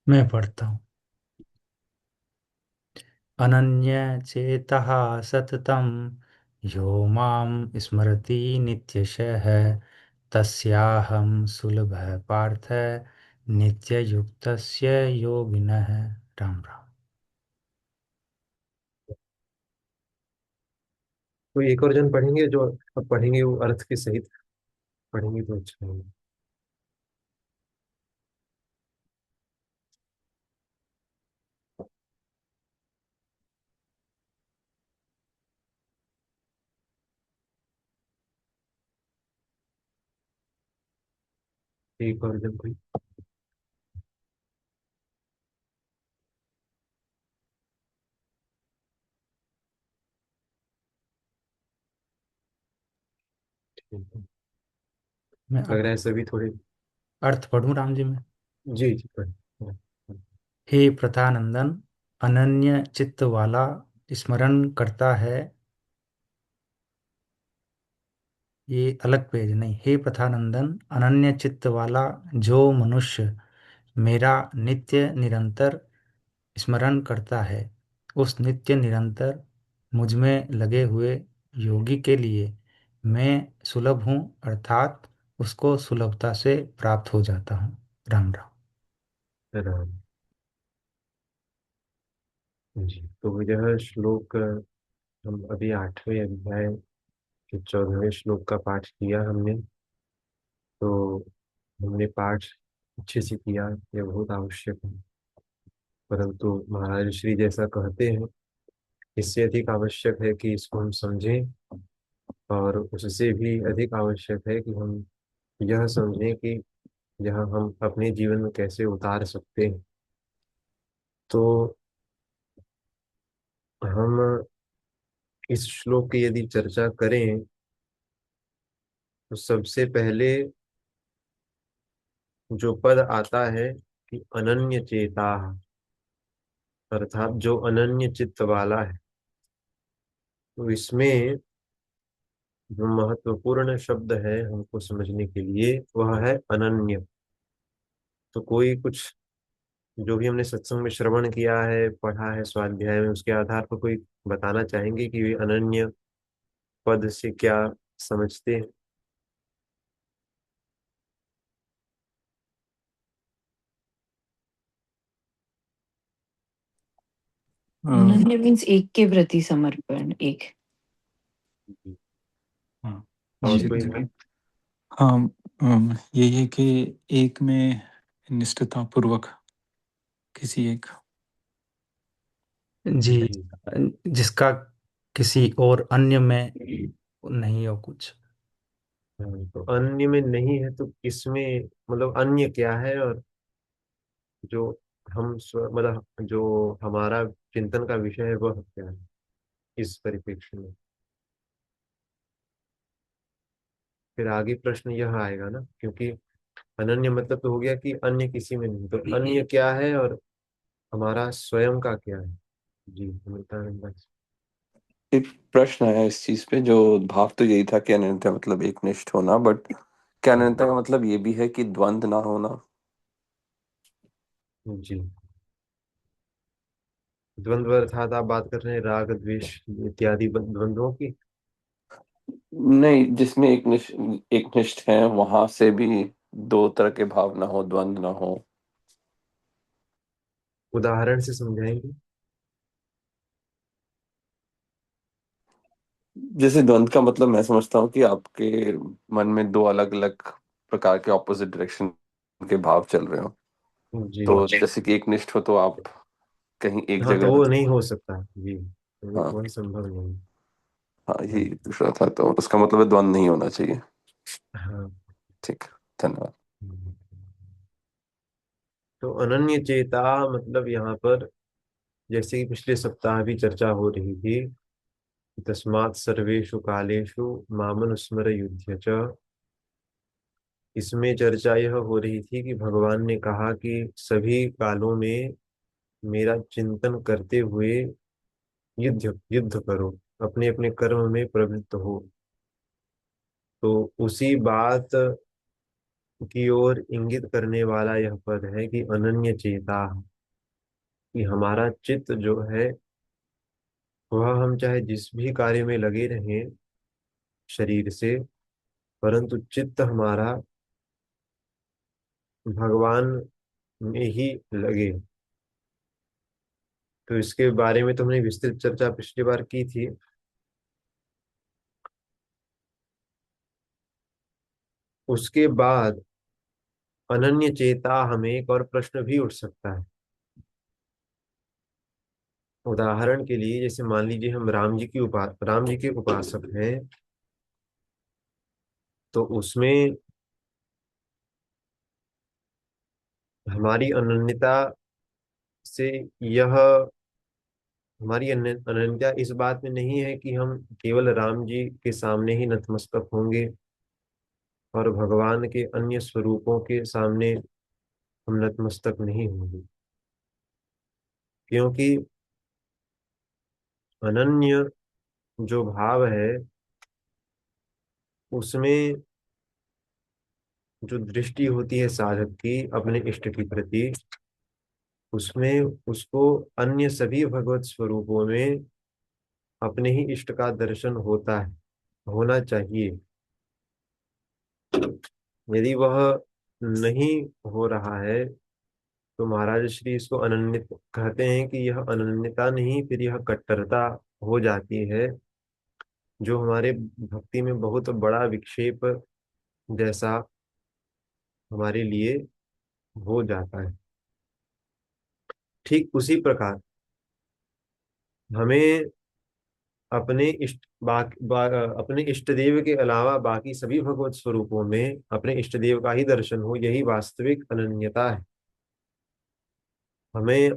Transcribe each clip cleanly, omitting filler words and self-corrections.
मैं पढ़ता हूँ। अनन्य चेतः सततं यो मां स्मरति नित्यशः तस्याहं सुलभः पार्थ नित्ययुक्तस्य योगिनः। राम राम। कोई एक और जन पढ़ेंगे जो अब पढ़ेंगे वो अर्थ के सहित पढ़ेंगे तो अच्छा होगा। एक और जन कोई। ठीक है। मैं लग रहा है सभी थोड़े। अर्थ पढ़ूं राम जी में। जी जी पढ़े। हे प्रथानंदन, अनन्य चित्त वाला स्मरण करता है। ये अलग पेज नहीं। हे प्रथानंदन, अनन्य चित्त वाला जो मनुष्य मेरा नित्य निरंतर स्मरण करता है, उस नित्य निरंतर मुझ में लगे हुए योगी के लिए मैं सुलभ हूँ, अर्थात उसको सुलभता से प्राप्त हो जाता हूँ। राम राम। राम जी। तो यह श्लोक हम अभी 8वें अध्याय के 14वें श्लोक का पाठ किया हमने। तो हमने पाठ अच्छे से किया, यह बहुत आवश्यक है। परंतु महाराज श्री जैसा कहते हैं, इससे अधिक आवश्यक है कि इसको हम समझें, और उससे भी अधिक आवश्यक है कि हम यह समझें कि यह हम अपने जीवन में कैसे उतार सकते हैं। तो हम इस श्लोक की यदि चर्चा करें तो सबसे पहले जो पद आता है कि अनन्य चेता, अर्थात जो अनन्य चित्त वाला है, तो इसमें जो महत्वपूर्ण शब्द है हमको समझने के लिए वह है अनन्य। तो कोई कुछ जो भी हमने सत्संग में श्रवण किया है, पढ़ा है स्वाध्याय में, उसके आधार पर कोई बताना चाहेंगे कि वे अनन्य पद से क्या समझते हैं? अनन्य मीन्स एक के प्रति समर्पण, एक। जी। हाँ और जी। कोई है? हाँ, ये है कि एक में निष्ठता पूर्वक किसी एक। जी। जी। जिसका किसी और अन्य में नहीं हो कुछ। हाँ, तो अन्य में नहीं है तो इसमें मतलब अन्य क्या है, और जो हम मतलब जो हमारा चिंतन का विषय है वह क्या है इस परिप्रेक्ष्य में। फिर आगे प्रश्न यह आएगा ना, क्योंकि अनन्य मतलब तो हो गया कि अन्य किसी में नहीं, तो अन्य क्या है और हमारा स्वयं का क्या है। जी अमृतानंद भाई। एक प्रश्न आया इस चीज पे, जो भाव तो यही था कि अनन्यता मतलब एकनिष्ठ होना, बट क्या अनन्यता का मतलब ये भी है कि द्वंद ना होना? जी। द्वंद्व अर्थात आप बात कर रहे हैं राग द्वेष इत्यादि द्वंद्वों की। नहीं, जिसमें एकनिष्ठ है वहां से भी दो तरह के भाव ना हो, द्वंद ना हो। उदाहरण से समझाएंगे? जैसे द्वंद का मतलब मैं समझता हूँ कि आपके मन में दो अलग अलग प्रकार के ऑपोजिट डायरेक्शन के भाव चल रहे हो। जी। तो जैसे कि एकनिष्ठ हो तो आप कहीं एक हाँ तो जगह। वो नहीं हो सकता जी, तो हाँ, वह संभव नहीं। हाँ, यही हाँ। दूसरा था, तो उसका मतलब है द्वंद नहीं होना चाहिए। हाँ। ठीक, धन्यवाद। तो अनन्य चेता मतलब यहाँ पर, जैसे कि पिछले सप्ताह भी चर्चा हो रही थी, तस्मात् सर्वेषु कालेषु मामनुस्मर युध्य च। इसमें चर्चा यह हो रही थी कि भगवान ने कहा कि सभी कालों में मेरा चिंतन करते हुए युद्ध युद्ध करो, अपने अपने कर्म में प्रवृत्त हो। तो उसी बात की ओर इंगित करने वाला यह पद है कि अनन्य चेता, कि हमारा चित्त जो है वह, हम चाहे जिस भी कार्य में लगे रहें शरीर से, परंतु चित्त हमारा भगवान में ही लगे। तो इसके बारे में तो हमने विस्तृत चर्चा पिछली बार की थी। उसके बाद अनन्य चेता हमें एक और प्रश्न भी उठ सकता है। उदाहरण के लिए, जैसे मान लीजिए हम राम जी के उपासक हैं, तो उसमें हमारी अनन्यता से यह हमारी अनन्यता इस बात में नहीं है कि हम केवल राम जी के सामने ही नतमस्तक होंगे और भगवान के अन्य स्वरूपों के सामने हम नतमस्तक नहीं होंगे, क्योंकि अनन्य जो भाव है उसमें जो दृष्टि होती है साधक की अपने इष्ट के प्रति, उसमें उसको अन्य सभी भगवत स्वरूपों में अपने ही इष्ट का दर्शन होता है, होना चाहिए। यदि वह नहीं हो रहा है तो महाराज श्री इसको अनन्य कहते हैं कि यह अनन्यता नहीं, फिर यह कट्टरता हो जाती है, जो हमारे भक्ति में बहुत बड़ा विक्षेप जैसा हमारे लिए हो जाता है। ठीक उसी प्रकार हमें अपने अपने इष्ट देव के अलावा बाकी सभी भगवत स्वरूपों में अपने इष्ट देव का ही दर्शन हो, यही वास्तविक अनन्यता है। हमें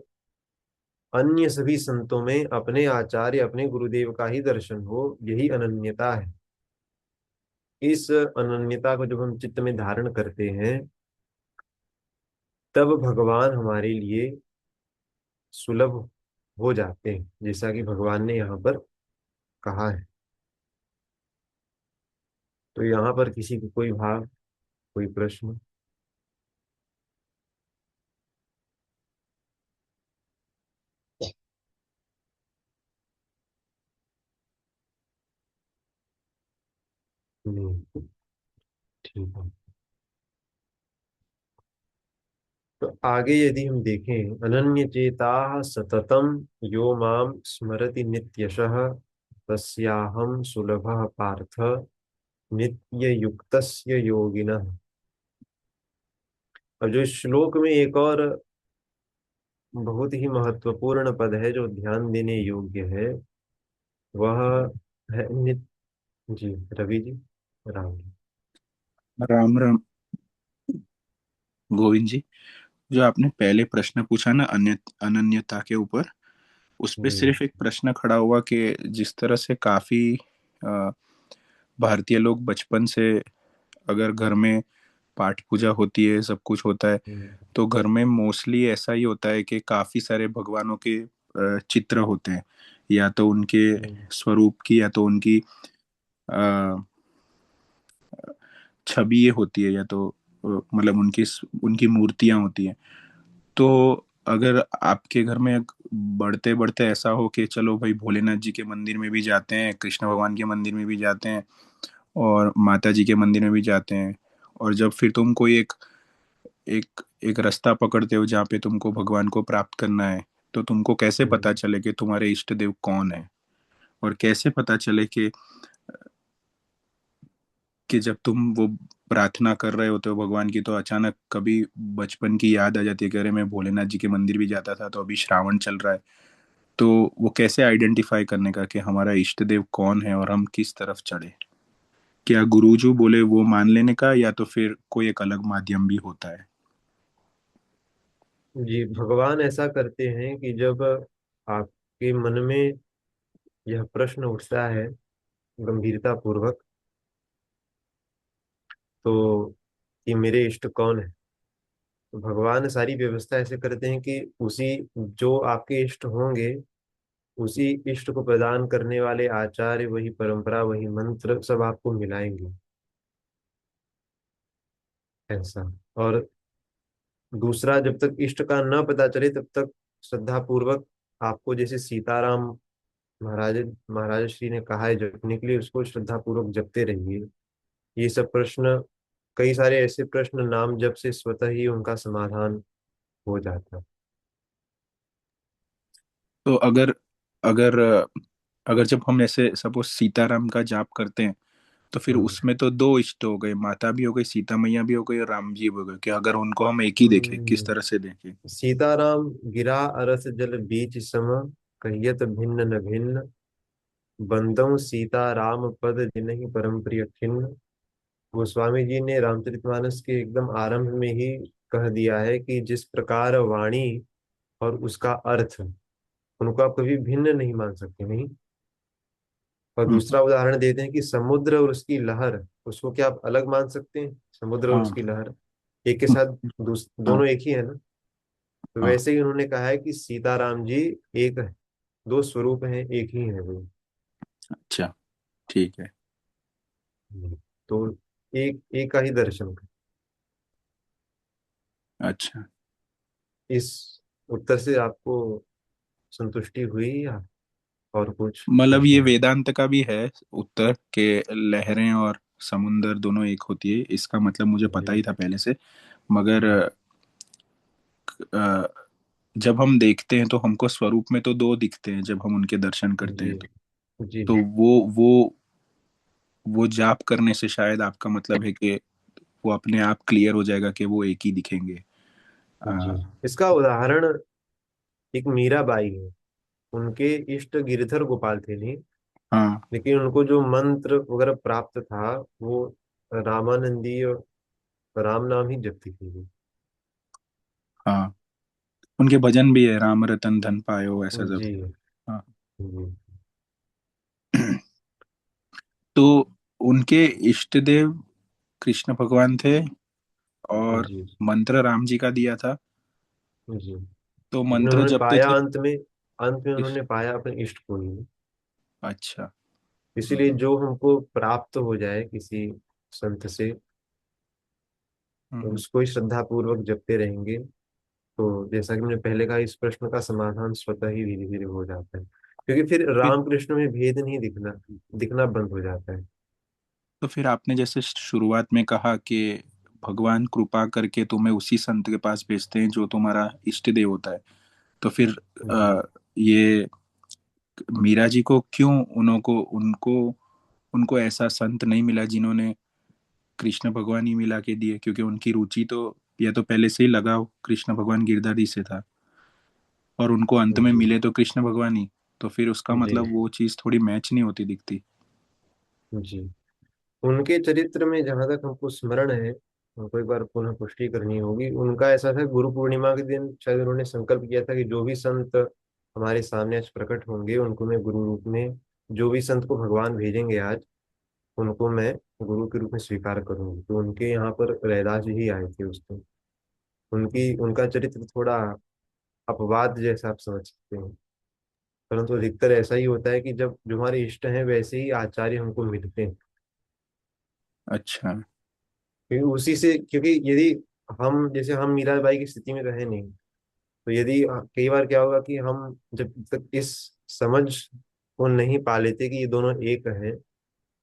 अन्य सभी संतों में अपने आचार्य अपने गुरुदेव का ही दर्शन हो, यही अनन्यता है। इस अनन्यता को जब हम चित्त में धारण करते हैं, तब भगवान हमारे लिए सुलभ हो जाते हैं, जैसा कि भगवान ने यहाँ पर कहा है। तो यहाँ पर किसी को कोई भाव, कोई प्रश्न? नहीं। ठीक है। तो आगे यदि हम देखें, अनन्य चेता सततम यो माम स्मरति नित्यशः तस्याहम सुलभः पार्थ नित्य युक्तस्य योगिनः। अब जो इस श्लोक में एक और बहुत ही महत्वपूर्ण पद है जो ध्यान देने योग्य है, वह है जी रवि जी, राम जी। राम राम। गोविंद जी, जो आपने पहले प्रश्न पूछा ना अनन्यता के ऊपर, उस पे हम्म। सिर्फ एक प्रश्न खड़ा हुआ कि जिस तरह से काफी अ, भारतीय लोग बचपन से, अगर घर में पाठ पूजा होती है, सब कुछ होता है, हम्म। तो घर में मोस्टली ऐसा ही होता है कि काफी सारे भगवानों के चित्र होते हैं, या तो उनके हम्म। स्वरूप की या तो उनकी अ, छवि ये होती है, या तो मतलब उनकी उनकी मूर्तियां होती हैं। तो अगर आपके घर में बढ़ते बढ़ते ऐसा हो कि चलो भाई भोलेनाथ जी के मंदिर में भी जाते हैं, कृष्ण भगवान के मंदिर में भी जाते हैं, और माता जी के मंदिर में भी जाते हैं, और जब फिर तुम कोई एक एक एक रास्ता पकड़ते हो जहाँ पे तुमको भगवान को प्राप्त करना है, तो तुमको कैसे हम्म। पता चले कि तुम्हारे इष्ट देव कौन है? और कैसे पता चले कि जब तुम वो प्रार्थना कर रहे होते हो भगवान की, तो अचानक कभी बचपन की याद आ जाती है कि अरे मैं भोलेनाथ जी के मंदिर भी जाता था, तो अभी श्रावण चल रहा है। तो वो कैसे आइडेंटिफाई करने का कि हमारा इष्ट देव कौन है और हम किस तरफ चढ़े? क्या गुरुजू बोले वो मान लेने का, या तो फिर कोई एक अलग माध्यम भी होता है? जी, भगवान ऐसा करते हैं कि जब आपके मन में यह प्रश्न उठता है गंभीरता पूर्वक, तो कि मेरे इष्ट कौन है, तो भगवान सारी व्यवस्था ऐसे करते हैं कि उसी जो आपके इष्ट होंगे, उसी इष्ट को प्रदान करने वाले आचार्य, वही परंपरा, वही मंत्र सब आपको मिलाएंगे। ऐसा। और दूसरा, जब तक इष्ट का न पता चले तब तक श्रद्धा पूर्वक आपको, जैसे सीताराम महाराज महाराज श्री ने कहा है जपने के लिए, उसको श्रद्धा पूर्वक जपते रहिए। ये सब प्रश्न, कई सारे ऐसे प्रश्न नाम जप से स्वतः ही उनका समाधान हो जाता है। तो अगर अगर अगर जब हम ऐसे सपोज सीताराम का जाप करते हैं, तो फिर हम्म। उसमें तो दो इष्ट हो गए, माता भी हो गई, सीता मैया भी हो गई, और राम जी भी हो गए। कि अगर उनको हम एक ही देखें, किस हम्म। तरह से देखें? सीताराम गिरा अरस जल बीच सम, कहियत भिन्न न भिन्न, बंदौ सीता राम पद जिन्हि परम प्रिय खिन्न। गोस्वामी जी ने रामचरितमानस के एकदम आरंभ में ही कह दिया है कि जिस प्रकार वाणी और उसका अर्थ, उनको आप कभी भिन्न नहीं मान सकते, नहीं। और हम्म। दूसरा उदाहरण देते हैं कि समुद्र और उसकी लहर, उसको क्या आप अलग मान सकते हैं? समुद्र और हाँ। उसकी लहर एक के साथ हाँ। दोनों एक ही है ना। तो हाँ। वैसे ही उन्होंने कहा है कि सीताराम जी एक है, दो स्वरूप हैं, एक ही है वो। अच्छा, ठीक है। तो एक का ही दर्शन कर। अच्छा, इस उत्तर से आपको संतुष्टि हुई या और कुछ मतलब ये प्रश्न है? वेदांत का भी है उत्तर के लहरें और समुंदर दोनों एक होती है, इसका मतलब मुझे पता जी। ही था पहले से। मगर जी। अ, जब हम देखते हैं तो हमको स्वरूप में तो दो दिखते हैं जब हम उनके दर्शन करते जी। हैं। जी। तो वो जाप करने से शायद आपका मतलब है कि वो अपने आप क्लियर हो जाएगा कि वो एक ही दिखेंगे। जी। आ, इसका उदाहरण एक मीराबाई है। उनके इष्ट गिरधर गोपाल थे, नहीं। हाँ। लेकिन उनको जो मंत्र वगैरह प्राप्त था, वो रामानंदी और राम नाम ही जपती थी वो। हाँ, उनके भजन भी है, राम रतन धन पायो, ऐसा सब। जी। हाँ। जी। तो उनके इष्ट देव कृष्ण भगवान थे, और जी। मंत्र राम जी का दिया था। जी। तो लेकिन मंत्र उन्होंने जपते पाया थे अंत में कृष्ण। उन्होंने पाया अपने इष्ट को ही। अच्छा। इसीलिए जो हमको प्राप्त हो जाए किसी संत से, तो हम्म। उसको ही श्रद्धा पूर्वक जपते रहेंगे। तो जैसा कि मैंने पहले कहा, इस प्रश्न का समाधान स्वतः ही धीरे धीरे हो जाता है, क्योंकि फिर फिर रामकृष्ण में भेद नहीं दिखना दिखना बंद हो जाता है। तो फिर आपने जैसे शुरुआत में कहा कि भगवान कृपा करके तुम्हें उसी संत के पास भेजते हैं जो तुम्हारा इष्ट देव होता है। तो फिर जी। ये मीरा जी को क्यों, उनको उनको उनको ऐसा संत नहीं मिला जिन्होंने कृष्ण भगवान ही मिला के दिए? क्योंकि उनकी रुचि तो, या तो पहले से ही लगाव कृष्ण भगवान गिरधारी से था, और उनको अंत में जी। मिले तो कृष्ण भगवान ही। तो फिर उसका जी। मतलब वो चीज़ थोड़ी मैच नहीं होती दिखती। जी। उनके चरित्र में जहां तक हमको स्मरण है, हमको एक बार पुनः पुष्टि करनी होगी। उनका ऐसा था, गुरु पूर्णिमा के दिन शायद उन्होंने संकल्प किया था कि जो भी संत हमारे सामने आज प्रकट होंगे, उनको मैं गुरु रूप में, जो भी संत को भगवान भेजेंगे आज, उनको मैं गुरु के रूप में स्वीकार करूंगी। तो उनके यहाँ पर रैदास जी आए थे उस दिन। उनका चरित्र थोड़ा अपवाद जैसा आप समझ सकते हैं। परंतु अधिकतर ऐसा ही होता है कि जब जो हमारे इष्ट हैं, वैसे ही आचार्य हमको मिलते हैं। अच्छा। क्योंकि उसी से, क्योंकि यदि हम, जैसे हम मीराबाई की स्थिति में तो है नहीं, तो यदि कई बार क्या होगा कि हम जब तक इस समझ को नहीं पा लेते कि ये दोनों एक हैं,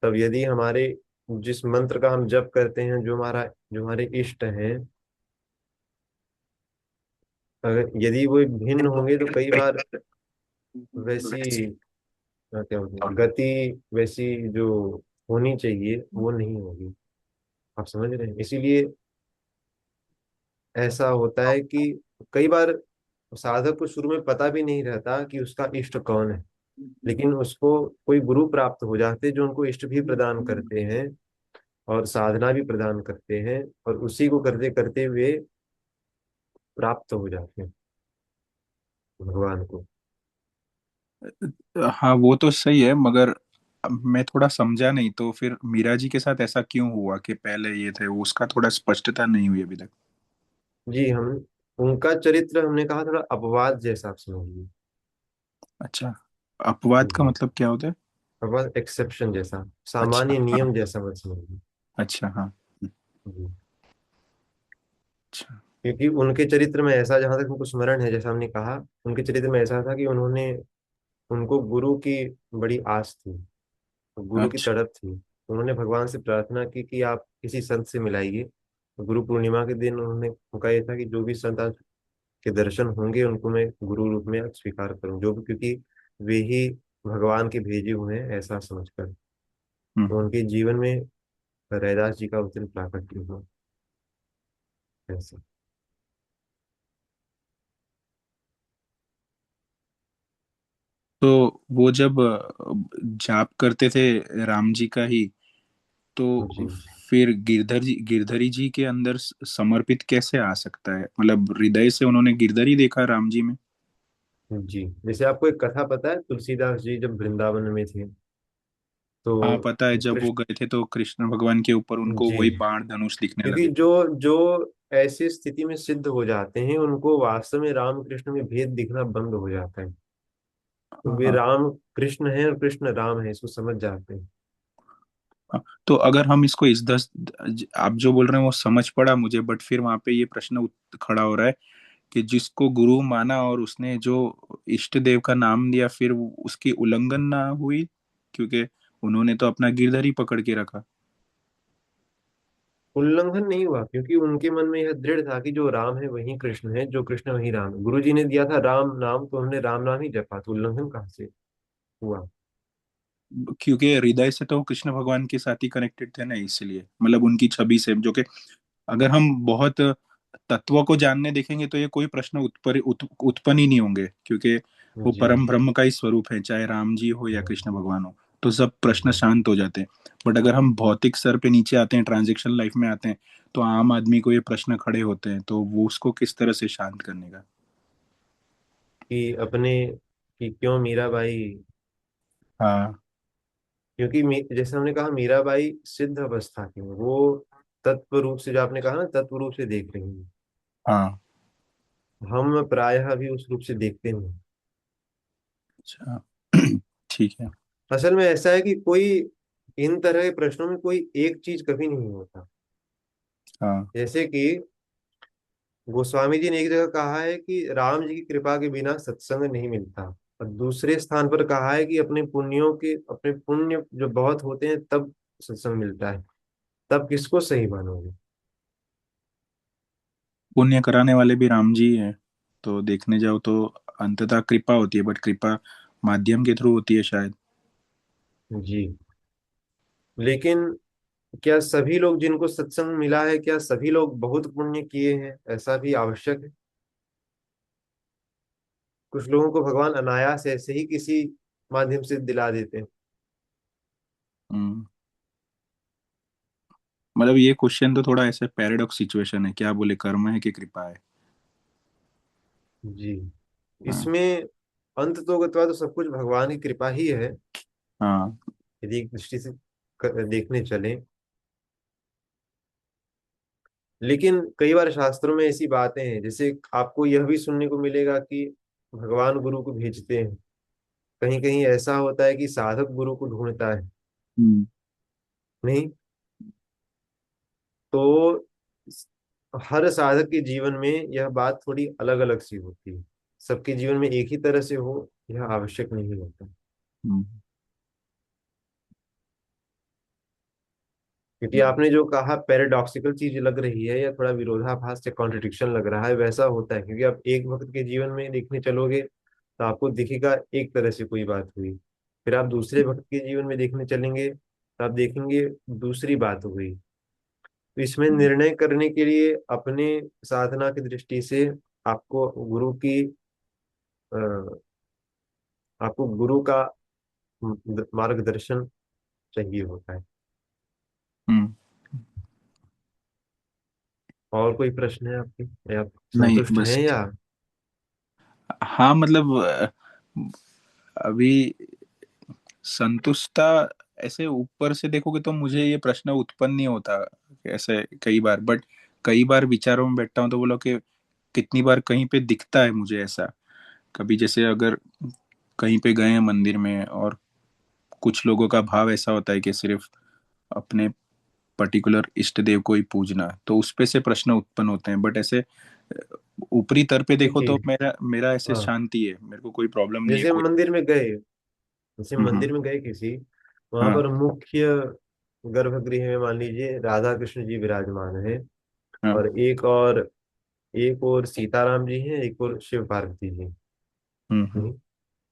तब यदि हमारे, जिस मंत्र का हम जप करते हैं, जो हमारे इष्ट हैं, अगर यदि वो भिन्न होंगे, तो कई बार वैसी क्या बोलते हैं, गति वैसी जो होनी चाहिए वो नहीं होगी। आप समझ रहे हैं? इसीलिए ऐसा होता है कि कई बार साधक को शुरू में पता भी नहीं रहता कि उसका इष्ट कौन है, लेकिन उसको कोई गुरु प्राप्त हो जाते जो उनको इष्ट भी प्रदान करते हैं और साधना भी प्रदान करते हैं, और उसी को करते करते वे प्राप्त हो जाते हैं भगवान को। हाँ, वो तो सही है, मगर अब मैं थोड़ा समझा नहीं। तो फिर मीरा जी के साथ ऐसा क्यों हुआ कि पहले ये थे, उसका थोड़ा स्पष्टता नहीं हुई अभी तक। जी। हम उनका चरित्र, हमने कहा, थोड़ा अपवाद जैसा आप समझिए। अच्छा, अपवाद का जी। मतलब क्या होता है? अपवाद एक्सेप्शन जैसा, अच्छा, सामान्य हाँ। नियम जैसा मत समझिए। अच्छा, हाँ। जी। अच्छा। क्योंकि उनके चरित्र में ऐसा, जहां तक हमको स्मरण है, जैसा हमने कहा, उनके चरित्र में ऐसा था कि उन्होंने, उनको गुरु की बड़ी आस थी, गुरु की अच्छा। तड़प थी। उन्होंने भगवान से प्रार्थना की कि आप किसी संत से मिलाइए। गुरु पूर्णिमा के दिन उन्होंने, उनका ये था कि जो भी संत के दर्शन होंगे उनको मैं गुरु रूप में स्वीकार करूं, जो भी, क्योंकि वे ही भगवान के भेजे हुए हैं ऐसा समझकर। तो हम्म। उनके जीवन में रैदास जी का उस दिन प्राकट्य हुआ ऐसा। तो वो जब जाप करते थे राम जी का ही, तो जी फिर गिरधरी जी के अंदर समर्पित कैसे आ सकता है? मतलब हृदय से उन्होंने गिरधरी देखा राम जी में? जी। जैसे आपको एक कथा पता है, तुलसीदास जी जब वृंदावन में थे तो हाँ पता है, जब वो कृष्ण, गए थे तो कृष्ण भगवान के ऊपर उनको जी, वही बाण धनुष दिखने क्योंकि लगे। जो जो ऐसी स्थिति में सिद्ध हो जाते हैं उनको वास्तव में राम कृष्ण में भेद दिखना बंद हो जाता है। तो वे हाँ। राम कृष्ण हैं और कृष्ण राम है, इसको समझ जाते हैं। हाँ, तो अगर हम इसको इस दस, आप जो बोल रहे हैं वो समझ पड़ा मुझे, बट फिर वहां पे ये प्रश्न खड़ा हो रहा है कि जिसको गुरु माना और उसने जो इष्ट देव का नाम दिया, फिर उसकी उल्लंघन ना हुई? क्योंकि उन्होंने तो अपना गिरधर ही पकड़ के रखा। उल्लंघन नहीं हुआ, क्योंकि उनके मन में यह दृढ़ था कि जो राम है वही कृष्ण है, जो कृष्ण वही राम है। गुरु जी ने दिया था राम नाम, तो हमने राम नाम ही जपा, तो उल्लंघन कहाँ से हुआ। क्योंकि हृदय से तो कृष्ण भगवान के साथ ही कनेक्टेड थे ना, इसलिए मतलब उनकी छवि से, जो कि अगर हम बहुत तत्वों को जानने देखेंगे तो ये कोई प्रश्न उत्पन्न ही नहीं होंगे, क्योंकि वो जी परम ब्रह्म का ही स्वरूप है, चाहे राम जी हो या कृष्ण भगवान हो। तो सब प्रश्न जी। शांत हो जाते हैं। बट अगर हम भौतिक स्तर पे नीचे आते हैं, ट्रांजेक्शन लाइफ में आते हैं, तो आम आदमी को ये प्रश्न खड़े होते हैं, तो वो उसको किस तरह से शांत करने का? कि अपने, कि क्यों मीराबाई, हाँ। क्योंकि जैसे हमने कहा मीराबाई सिद्ध अवस्था की है, वो तत्व रूप से, जो आपने कहा ना, तत्व रूप से देख रही है। हाँ। हम प्रायः भी उस रूप से देखते हैं। अच्छा। ठीक है। असल में ऐसा है कि कोई, इन तरह के प्रश्नों में कोई एक चीज कभी नहीं होता। हाँ। जैसे कि गोस्वामी जी ने एक जगह कहा है कि राम जी की कृपा के बिना सत्संग नहीं मिलता, और दूसरे स्थान पर कहा है कि अपने पुण्यों के, अपने पुण्य जो बहुत होते हैं तब सत्संग मिलता है। तब किसको सही मानोगे। पुण्य कराने वाले भी राम जी हैं, तो देखने जाओ तो अंततः कृपा होती है, बट कृपा माध्यम के थ्रू होती है शायद। जी। लेकिन क्या सभी लोग जिनको सत्संग मिला है, क्या सभी लोग बहुत पुण्य किए हैं, ऐसा भी आवश्यक है। कुछ लोगों को भगवान अनायास ऐसे ही किसी माध्यम से दिला देते हैं। हम्म। मतलब ये क्वेश्चन तो थोड़ा ऐसे पैराडॉक्स सिचुएशन है, क्या बोले, कर्म है कि कृपा है? जी। हाँ। इसमें अंत तो गत्वा तो सब कुछ भगवान की कृपा ही है, हाँ। यदि एक दृष्टि से देखने चले। लेकिन कई बार शास्त्रों में ऐसी बातें हैं, जैसे आपको यह भी सुनने को मिलेगा कि भगवान गुरु को भेजते हैं। कहीं कहीं ऐसा होता है कि साधक गुरु को ढूंढता है। हम्म। नहीं, तो हर साधक के जीवन में यह बात थोड़ी अलग अलग सी होती है। सबके जीवन में एक ही तरह से हो, यह आवश्यक नहीं होता। हम्म। क्योंकि आपने जो कहा पैराडॉक्सिकल चीज लग रही है, या थोड़ा विरोधाभास या कॉन्ट्रडिक्शन लग रहा है, वैसा होता है। क्योंकि आप एक वक्त के जीवन में देखने चलोगे तो आपको दिखेगा एक तरह से कोई बात हुई, फिर आप दूसरे वक्त के जीवन में देखने चलेंगे तो आप देखेंगे दूसरी बात हुई। तो इसमें निर्णय करने के लिए अपने साधना की दृष्टि से आपको गुरु की, अ, आपको गुरु का मार्गदर्शन चाहिए होता है। हम्म। और कोई प्रश्न है आपके, या आप नहीं संतुष्ट हैं बस। या। हाँ मतलब अभी संतुष्टता, ऐसे ऊपर से देखोगे तो मुझे ये प्रश्न उत्पन्न नहीं होता ऐसे कई बार, बट कई बार विचारों में बैठता हूँ तो बोलो कि कितनी बार कहीं पे दिखता है मुझे ऐसा। कभी जैसे अगर कहीं पे गए हैं मंदिर में, और कुछ लोगों का भाव ऐसा होता है कि सिर्फ अपने पर्टिकुलर इष्ट देव को ही पूजना, तो उस पे से प्रश्न उत्पन्न होते हैं। बट ऐसे ऊपरी तर पे देखो तो देखिए, मेरा मेरा ऐसे हाँ, शांति है, मेरे को कोई प्रॉब्लम नहीं है जैसे हम कोई। मंदिर में गए, जैसे हम्म। मंदिर में गए किसी, वहां हाँ पर मुख्य गर्भगृह में मान लीजिए राधा कृष्ण जी विराजमान है, हाँ। और एक और सीताराम जी हैं, एक और शिव पार्वती जी। हम्म। नहीं,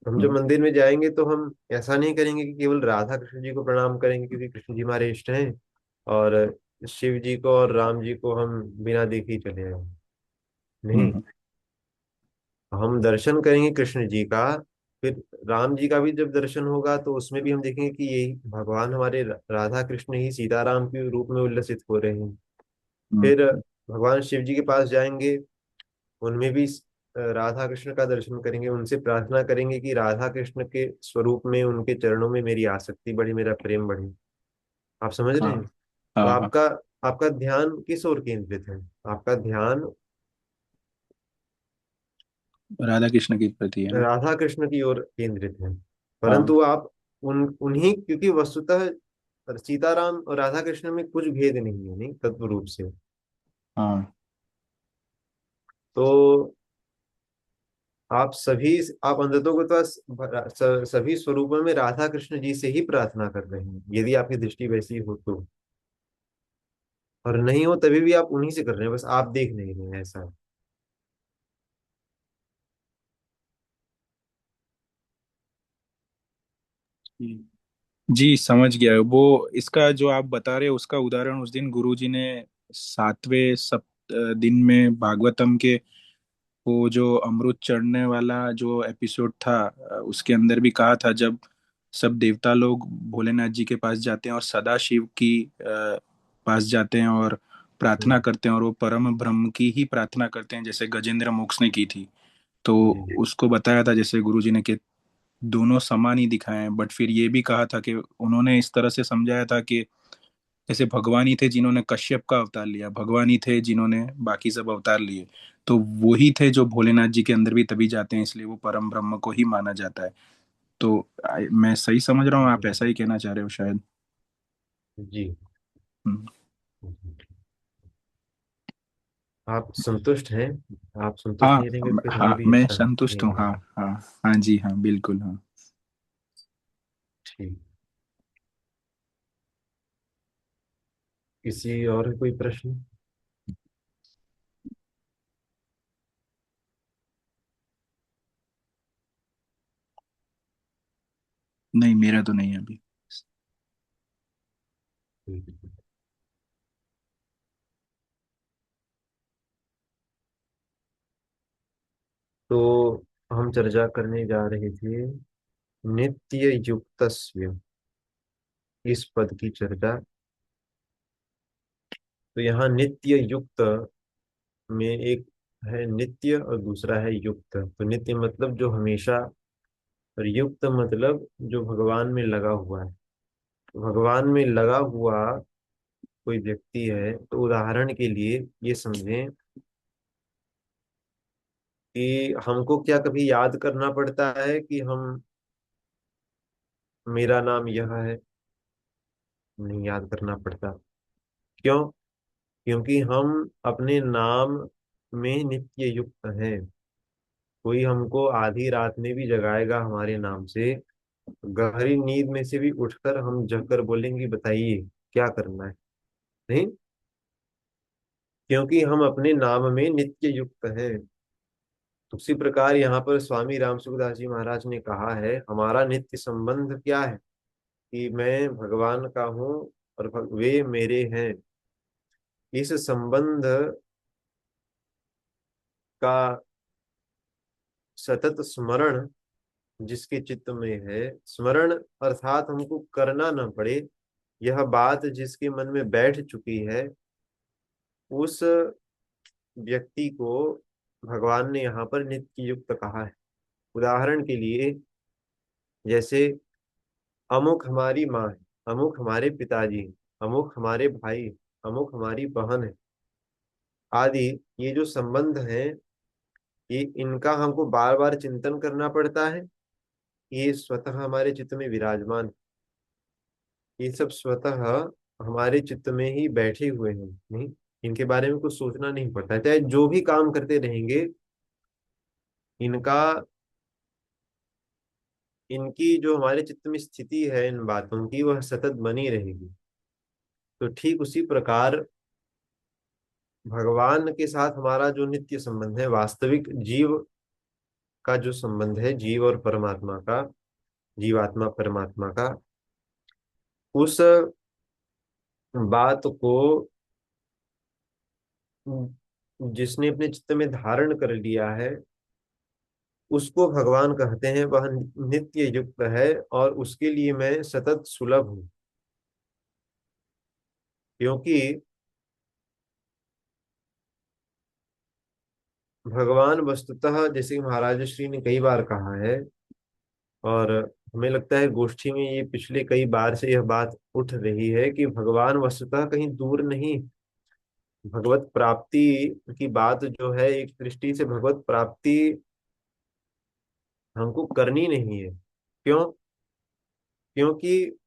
हम जब हम्म। मंदिर में जाएंगे तो हम ऐसा नहीं करेंगे कि केवल राधा कृष्ण जी को प्रणाम करेंगे क्योंकि कृष्ण जी हमारे इष्ट हैं, और शिव जी को और राम जी को हम बिना देखे ही चले जाएंगे। नहीं, हम्म। हम दर्शन करेंगे कृष्ण जी का, फिर राम जी का भी जब दर्शन होगा तो उसमें भी हम देखेंगे कि यही भगवान हमारे राधा कृष्ण ही सीताराम के रूप में उल्लसित हो रहे हैं। हम्म। फिर भगवान शिव जी के पास जाएंगे, उनमें भी राधा कृष्ण का दर्शन करेंगे, उनसे प्रार्थना करेंगे कि राधा कृष्ण के स्वरूप में उनके चरणों में मेरी आसक्ति बढ़े, मेरा प्रेम बढ़े। आप समझ रहे हाँ हैं? तो हाँ। हाँ, आपका आपका ध्यान किस ओर केंद्रित है? आपका ध्यान राधा कृष्ण के प्रति है ना। राधा कृष्ण की ओर केंद्रित है। हाँ परंतु आप उन्हीं, क्योंकि वस्तुतः सीताराम और राधा कृष्ण में कुछ भेद नहीं है, नहीं तत्व रूप से। हाँ। तो आप अंततः को तो सभी स्वरूपों में राधा कृष्ण जी से ही प्रार्थना कर रहे हैं, यदि आपकी दृष्टि वैसी हो तो। और नहीं हो तभी भी आप उन्हीं से कर रहे हैं, बस आप देख नहीं रहे हैं, ऐसा है। जी समझ गया। वो इसका जो आप बता रहे हो उसका उदाहरण उस दिन गुरुजी ने 7वें दिन में भागवतम के वो जो अमृत चढ़ने वाला जो एपिसोड था, उसके अंदर भी कहा था, जब सब देवता लोग भोलेनाथ जी के पास जाते हैं और सदा शिव की पास जाते हैं और प्रार्थना हम्म, करते हैं, और वो परम ब्रह्म की ही प्रार्थना करते हैं जैसे गजेंद्र मोक्ष ने की थी। तो जी उसको बताया था जैसे गुरुजी ने कि दोनों समान ही दिखाए हैं। बट फिर ये भी कहा था कि उन्होंने इस तरह से समझाया था कि जैसे भगवान ही थे जिन्होंने कश्यप का अवतार लिया, भगवान ही थे जिन्होंने बाकी सब अवतार लिए, तो वही थे जो भोलेनाथ जी के अंदर भी तभी जाते हैं, इसलिए वो परम ब्रह्म को ही माना जाता है। तो मैं सही समझ रहा हूँ, आप ऐसा ही कहना चाह रहे हो शायद। जी। हम्म। आप संतुष्ट हैं? आप संतुष्ट हाँ नहीं रहेंगे फिर हमें हाँ, भी मैं अच्छा संतुष्ट नहीं हूँ। हाँ लगेगा। हाँ। हाँ जी हाँ, बिल्कुल हाँ। ठीक। किसी और कोई प्रश्न? नहीं, मेरा तो नहीं है अभी। तो हम चर्चा करने जा रहे थे नित्य युक्तस्व, इस पद की चर्चा। तो यहाँ नित्य युक्त में एक है नित्य और दूसरा है युक्त। तो नित्य मतलब जो हमेशा, और युक्त मतलब जो भगवान में लगा हुआ है। तो भगवान में लगा हुआ कोई व्यक्ति है, तो उदाहरण के लिए ये समझें कि हमको क्या कभी याद करना पड़ता है कि हम, मेरा नाम यह है? नहीं याद करना पड़ता। क्यों? क्योंकि हम अपने नाम में नित्य युक्त हैं। कोई हमको आधी रात में भी जगाएगा हमारे नाम से, गहरी नींद में से भी उठकर हम जगकर बोलेंगे बताइए क्या करना है। नहीं, क्योंकि हम अपने नाम में नित्य युक्त हैं। उसी प्रकार यहाँ पर स्वामी राम सुखदास जी महाराज ने कहा है हमारा नित्य संबंध क्या है, कि मैं भगवान का हूँ और वे मेरे हैं। इस संबंध का सतत स्मरण जिसके चित्त में है, स्मरण अर्थात हमको करना ना पड़े, यह बात जिसके मन में बैठ चुकी है, उस व्यक्ति को भगवान ने यहाँ पर नित्य युक्त कहा है। उदाहरण के लिए, जैसे अमुक हमारी माँ है, अमुक हमारे पिताजी हैं, अमुक हमारे भाई, अमुक हमारी बहन है, आदि। ये जो संबंध है, ये इनका हमको बार बार चिंतन करना पड़ता है। ये स्वतः हमारे चित्त में विराजमान है। ये सब स्वतः हमारे चित्त में ही बैठे हुए हैं, नहीं, इनके बारे में कुछ सोचना नहीं पड़ता है। चाहे जो भी काम करते रहेंगे, इनका इनकी जो हमारे चित्त में स्थिति है इन बातों की, वह सतत बनी रहेगी। तो ठीक उसी प्रकार भगवान के साथ हमारा जो नित्य संबंध है, वास्तविक जीव का जो संबंध है, जीव और परमात्मा का, जीवात्मा परमात्मा का, उस बात को जिसने अपने चित्त में धारण कर लिया है, उसको भगवान कहते हैं वह नित्य युक्त है, और उसके लिए मैं सतत सुलभ हूं। क्योंकि भगवान वस्तुतः, जैसे कि महाराज श्री ने कई बार कहा है, और हमें लगता है गोष्ठी में ये पिछले कई बार से यह बात उठ रही है, कि भगवान वस्तुतः कहीं दूर नहीं। भगवत प्राप्ति की बात जो है, एक दृष्टि से भगवत प्राप्ति हमको करनी नहीं है। क्यों? क्योंकि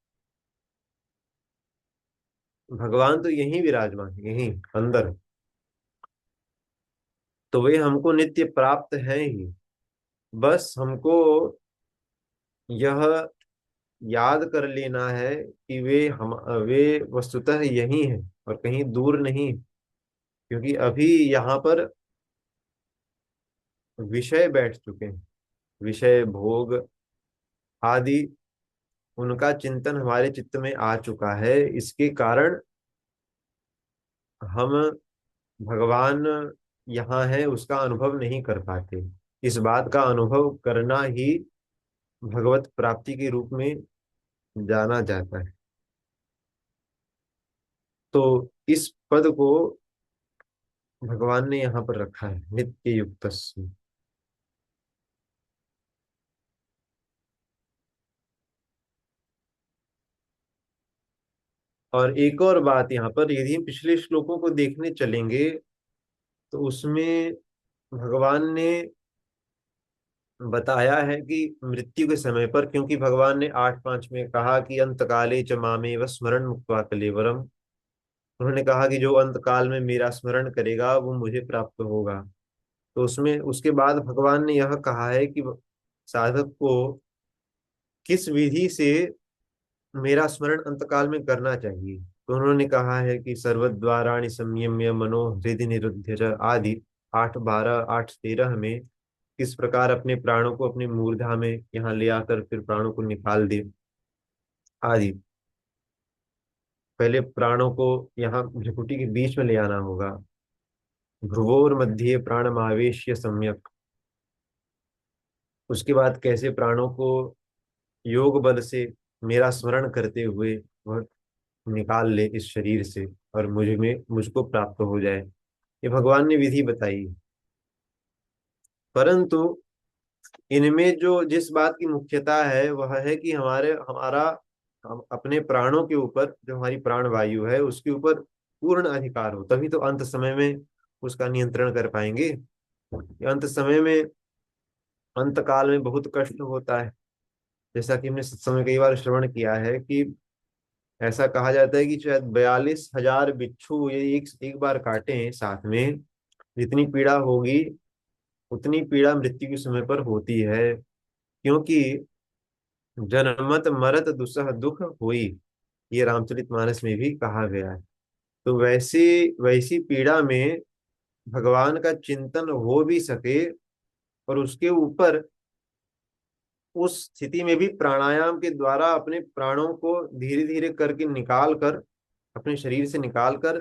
भगवान तो यहीं विराजमान है, यहीं अंदर। तो वे हमको नित्य प्राप्त हैं ही। बस हमको यह याद कर लेना है कि वे वस्तुतः यही हैं और कहीं दूर नहीं। क्योंकि अभी यहाँ पर विषय बैठ चुके हैं, विषय भोग आदि, उनका चिंतन हमारे चित्त में आ चुका है। इसके कारण हम भगवान यहाँ है उसका अनुभव नहीं कर पाते। इस बात का अनुभव करना ही भगवत प्राप्ति के रूप में जाना जाता है। तो इस पद को भगवान ने यहाँ पर रखा है, नित्य युक्त। और एक और बात यहाँ पर, यदि हम पिछले श्लोकों को देखने चलेंगे, तो उसमें भगवान ने बताया है कि मृत्यु के समय पर, क्योंकि भगवान ने 8:5 में कहा कि अंत काले च मामेव स्मरण मुक्त्वा कलेवरम, उन्होंने कहा कि जो अंत काल में मेरा स्मरण करेगा वो मुझे प्राप्त होगा। तो उसमें उसके बाद भगवान ने यह कहा है कि साधक को किस विधि से मेरा स्मरण अंतकाल में करना चाहिए। तो उन्होंने कहा है कि सर्वद्वाराणि संयम्य मनो हृदय निरुद्ध च आदि, 8:12 8:13 में किस प्रकार अपने प्राणों को अपने मूर्धा में यहाँ ले आकर फिर प्राणों को निकाल दे आदि। पहले प्राणों को यहाँ भ्रिकुटी के बीच में ले आना होगा, भ्रुवोर मध्य प्राणमावेश्य सम्यक। उसके बाद कैसे प्राणों को योग बल से मेरा स्मरण करते हुए वह निकाल ले इस शरीर से, और मुझको प्राप्त हो जाए। ये भगवान ने विधि बताई। परंतु इनमें जो जिस बात की मुख्यता है, वह है कि हम अपने प्राणों के ऊपर, जो हमारी प्राण वायु है उसके ऊपर पूर्ण अधिकार हो, तभी तो अंत समय में उसका नियंत्रण कर पाएंगे। अंत समय में, अंत काल में बहुत कष्ट होता है। जैसा कि हमने सत्संग में कई बार श्रवण किया है कि ऐसा कहा जाता है कि शायद 42,000 बिच्छू ये एक बार काटे साथ में, जितनी पीड़ा होगी उतनी पीड़ा मृत्यु के समय पर होती है। क्योंकि जनमत मरत दुसह दुख होई, ये रामचरितमानस में भी कहा गया है। तो वैसी वैसी पीड़ा में भगवान का चिंतन हो भी सके, और उसके ऊपर उस स्थिति में भी प्राणायाम के द्वारा अपने प्राणों को धीरे धीरे करके निकाल कर, अपने शरीर से निकाल कर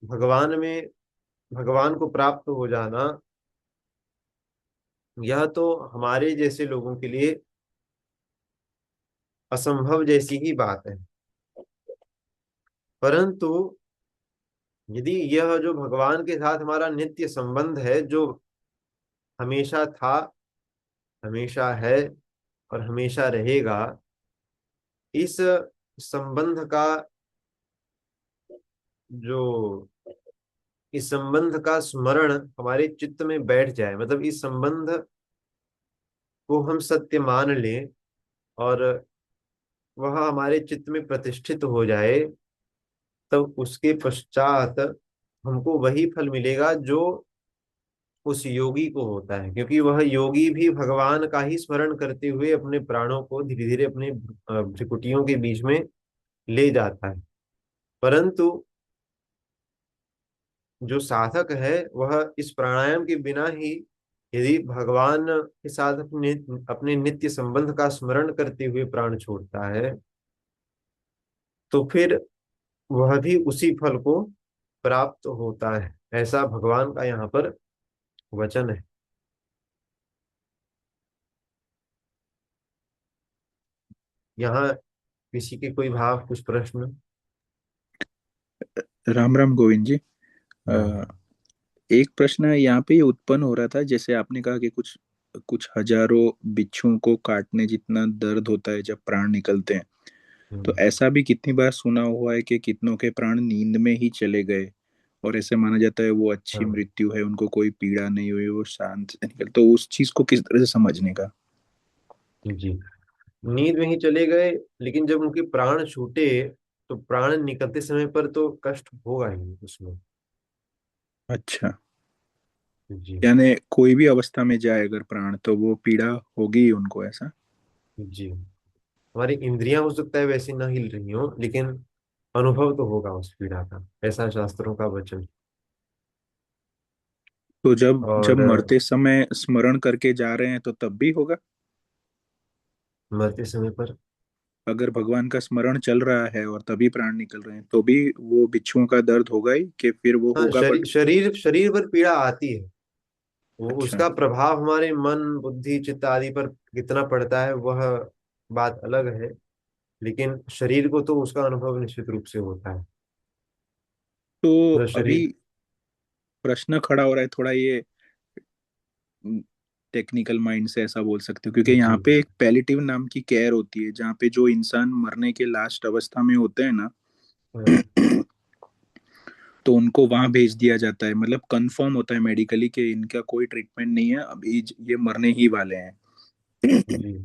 भगवान को प्राप्त हो जाना, यह तो हमारे जैसे लोगों के लिए असंभव जैसी ही बात है। परंतु यदि यह जो भगवान के साथ हमारा नित्य संबंध है, जो हमेशा था, हमेशा है और हमेशा रहेगा, इस संबंध का जो इस संबंध का स्मरण हमारे चित्त में बैठ जाए, मतलब इस संबंध को हम सत्य मान लें और वह हमारे चित्त में प्रतिष्ठित हो जाए, तब उसके पश्चात हमको वही फल मिलेगा जो उस योगी को होता है, क्योंकि वह योगी भी भगवान का ही स्मरण करते हुए अपने प्राणों को धीरे धीरे अपने भ्रिकुटियों के बीच में ले जाता है। परंतु जो साधक है वह इस प्राणायाम के बिना ही यदि भगवान के साथ अपने अपने नित्य संबंध का स्मरण करते हुए प्राण छोड़ता है, तो फिर वह भी उसी फल को प्राप्त होता है। ऐसा भगवान का यहाँ पर वचन है। यहाँ किसी के कोई भाव, कुछ प्रश्न? राम राम गोविंद जी। हाँ। अ, एक प्रश्न यहाँ पे ये उत्पन्न हो रहा था, जैसे आपने कहा कि कुछ कुछ हजारों बिच्छुओं को काटने जितना दर्द होता है जब प्राण निकलते हैं। तो हम्म, ऐसा भी कितनी बार सुना हुआ है कि कितनों के प्राण नींद में ही चले गए, और ऐसे माना जाता है वो अच्छी हाँ मृत्यु है, उनको कोई पीड़ा नहीं हुई, वो शांत से निकल। तो उस चीज को किस तरह से समझने का? जी। नींद में ही चले गए, लेकिन जब उनके प्राण छूटे तो प्राण निकलते समय पर तो कष्ट होगा ही उसमें। अच्छा, जी। यानी कोई भी अवस्था में जाए अगर प्राण, तो वो पीड़ा होगी ही उनको, ऐसा? जी। हमारी इंद्रियां हो सकता है वैसे ना हिल रही हो, लेकिन अनुभव तो होगा उस पीड़ा का, ऐसा शास्त्रों का वचन। तो जब जब और मरते समय स्मरण करके जा रहे हैं तो तब भी होगा? मरते समय पर, अगर भगवान का स्मरण चल रहा है और तभी प्राण निकल रहे हैं तो भी वो बिच्छुओं का दर्द होगा ही, कि फिर वो हाँ, होगा बट? शरीर शरीर पर पीड़ा आती है। वो अच्छा। उसका प्रभाव हमारे मन, बुद्धि, चित्त आदि पर कितना पड़ता है वह बात अलग है, लेकिन शरीर को तो उसका अनुभव निश्चित रूप से होता है। तो मतलब अभी शरीर। प्रश्न खड़ा हो रहा है थोड़ा, ये टेक्निकल माइंड से ऐसा बोल सकते हो, क्योंकि जी। यहाँ पे एक पैलिटिव नाम की केयर होती है जहाँ पे जो इंसान मरने के लास्ट अवस्था में होते हैं ना, हाँ। तो उनको वहां भेज दिया जाता है। मतलब कंफर्म होता है मेडिकली कि इनका कोई ट्रीटमेंट नहीं है, अभी ये मरने ही वाले हैं। जी।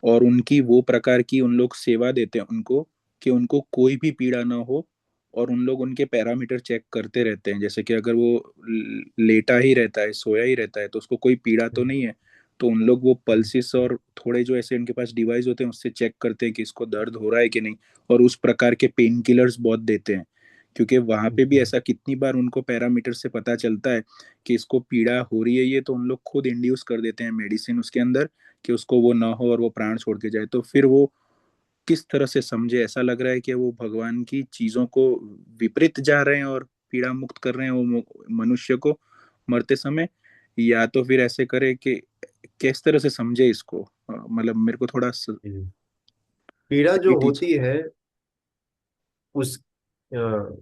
और उनकी वो प्रकार की उन लोग सेवा देते हैं उनको, कि उनको कोई भी पीड़ा ना हो। और उन लोग उनके पैरामीटर चेक करते रहते हैं, जैसे कि अगर वो लेटा ही रहता है, सोया ही रहता है, तो उसको कोई पीड़ा तो नहीं है। तो उन लोग वो पल्सिस और थोड़े जो ऐसे उनके पास डिवाइस होते हैं उससे चेक करते हैं कि इसको दर्द हो रहा है कि नहीं। और उस प्रकार के पेन किलर्स बहुत देते हैं, क्योंकि वहां पे भी ऐसा कितनी बार उनको पैरामीटर से पता चलता है कि इसको पीड़ा हो रही है, ये तो उन लोग खुद इंड्यूस कर देते हैं मेडिसिन उसके अंदर, कि उसको वो ना हो और वो प्राण छोड़ के जाए। तो फिर वो किस तरह से समझे? ऐसा लग रहा है कि वो भगवान की चीजों को विपरीत जा रहे हैं और पीड़ा मुक्त कर रहे हैं वो मनुष्य को मरते समय। या तो फिर ऐसे करे कि किस तरह से समझे इसको? मतलब मेरे को थोड़ा जी। पीड़ा सही जो टीच। होती है उस अ,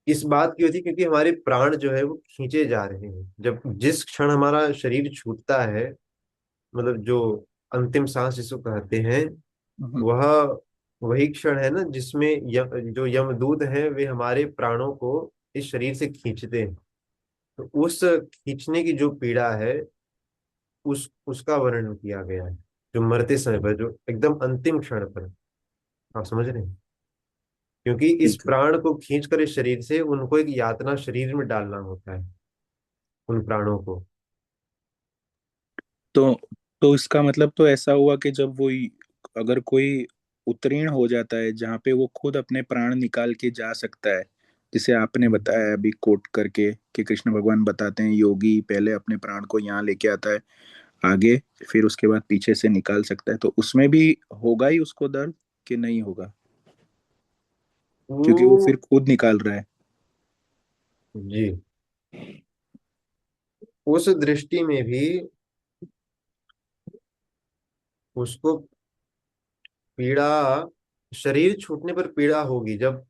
इस बात की होती है क्योंकि हमारे प्राण जो है वो खींचे जा रहे हैं। जब जिस क्षण हमारा शरीर छूटता है, मतलब जो अंतिम सांस जिसको कहते हैं, वह वही क्षण है ना जिसमें जो यमदूत हैं वे हमारे प्राणों को इस शरीर से खींचते हैं। तो उस खींचने की जो पीड़ा है उसका वर्णन किया गया है, जो मरते समय पर, जो एकदम अंतिम क्षण पर। आप समझ रहे हैं? क्योंकि इस ठीक है। प्राण को खींचकर इस शरीर से उनको एक यातना शरीर में डालना होता है, उन प्राणों को। तो तो इसका मतलब तो ऐसा हुआ कि जब वो अगर कोई उत्तीर्ण हो जाता है जहाँ पे वो खुद अपने प्राण निकाल के जा सकता है, जिसे आपने हम्म। बताया अभी कोट करके, कि कृष्ण भगवान बताते हैं योगी पहले अपने प्राण को यहाँ लेके आता है आगे, फिर उसके बाद पीछे से निकाल सकता है। तो उसमें भी होगा ही उसको दर्द कि नहीं होगा, क्योंकि वो फिर वो खुद निकाल रहा है? जी, उस दृष्टि में भी उसको पीड़ा, शरीर छूटने पर पीड़ा होगी। जब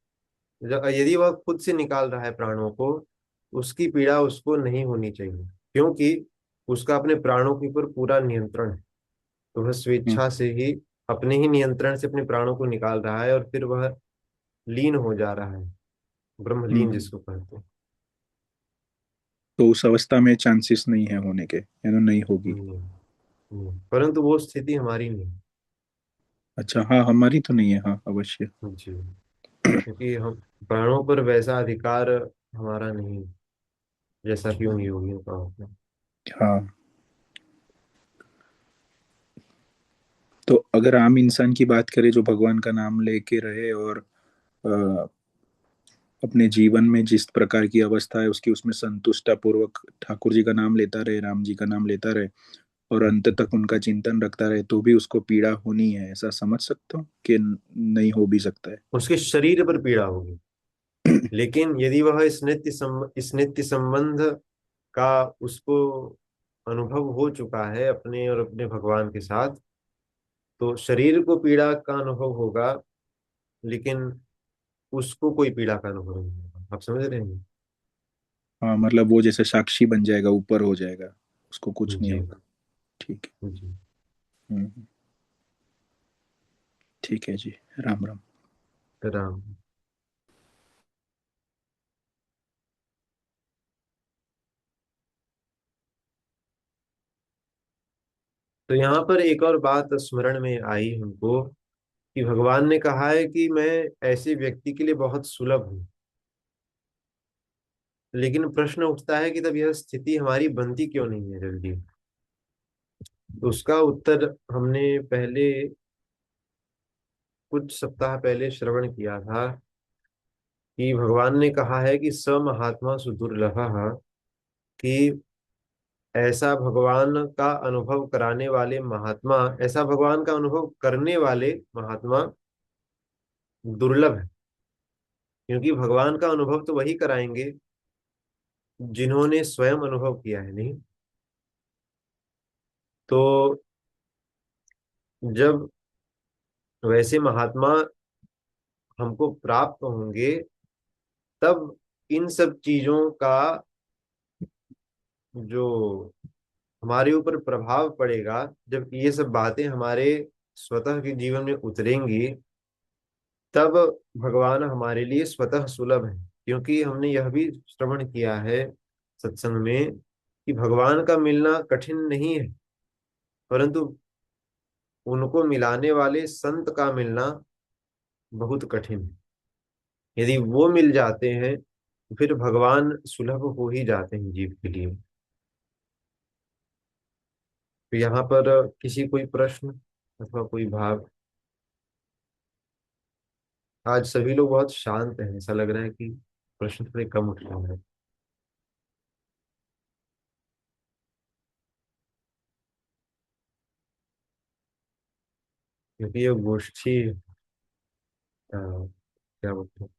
यदि वह खुद से निकाल रहा है प्राणों को, उसकी पीड़ा उसको नहीं होनी चाहिए, क्योंकि उसका अपने प्राणों के ऊपर पूरा नियंत्रण है। तो वह हम्म। स्वेच्छा से ही अपने ही नियंत्रण से अपने प्राणों को निकाल रहा है और फिर वह लीन हो जा रहा है, ब्रह्मलीन हम्म। जिसको कहते हैं। तो उस अवस्था में चांसेस नहीं है होने के, यानी नहीं होगी? परंतु वो स्थिति हमारी नहीं। अच्छा, हाँ, हमारी तो नहीं है, हाँ, अवश्य। जी। क्योंकि हम प्राणों पर वैसा अधिकार हमारा नहीं, जैसा कि उन योगियों का होता है। हाँ, तो अगर आम इंसान की बात करें जो भगवान का नाम लेके रहे और अ, अपने जीवन में जिस प्रकार की अवस्था है उसकी उसमें संतुष्टतापूर्वक ठाकुर जी का नाम लेता रहे, राम जी का नाम लेता रहे और अंत तक उनका चिंतन रखता रहे, तो भी उसको पीड़ा होनी है, ऐसा समझ सकता हूँ कि नहीं हो भी सकता है। उसके शरीर पर पीड़ा होगी, लेकिन यदि वह इस नित्य संबंध का उसको अनुभव हो चुका है अपने और अपने भगवान के साथ, तो शरीर को पीड़ा का अनुभव होगा, लेकिन उसको कोई पीड़ा का अनुभव नहीं होगा। आप समझ रहे हैं? हाँ, मतलब वो जैसे साक्षी बन जाएगा, ऊपर हो जाएगा, उसको कुछ नहीं जी होगा। ठीक जी। है। ठीक है जी। राम राम। राम। तो यहाँ पर एक और बात स्मरण में आई हमको, कि भगवान ने कहा है कि मैं ऐसे व्यक्ति के लिए बहुत सुलभ हूँ। लेकिन प्रश्न उठता है कि तब यह स्थिति हमारी बनती क्यों नहीं है जल्दी। तो उसका उत्तर हमने पहले कुछ सप्ताह पहले श्रवण किया था, कि भगवान ने कहा है कि स महात्मा सुदुर्लभः, कि ऐसा भगवान का अनुभव कराने वाले महात्मा, ऐसा भगवान का अनुभव करने वाले महात्मा दुर्लभ है। क्योंकि भगवान का अनुभव तो वही कराएंगे जिन्होंने स्वयं अनुभव किया है, नहीं? तो जब वैसे महात्मा हमको प्राप्त होंगे, तब इन सब चीजों का जो हमारे ऊपर प्रभाव पड़ेगा, जब ये सब बातें हमारे स्वतः के जीवन में उतरेंगी, तब भगवान हमारे लिए स्वतः सुलभ है। क्योंकि हमने यह भी श्रवण किया है सत्संग में, कि भगवान का मिलना कठिन नहीं है, परंतु उनको मिलाने वाले संत का मिलना बहुत कठिन है। यदि वो मिल जाते हैं तो फिर भगवान सुलभ हो ही जाते हैं जीव के लिए। तो यहाँ पर किसी कोई प्रश्न अथवा कोई भाव? आज सभी लोग बहुत शांत हैं, ऐसा लग रहा है कि प्रश्न थोड़े कम उठ रहे हैं। क्योंकि ये गोष्ठी क्या बोलते हैं,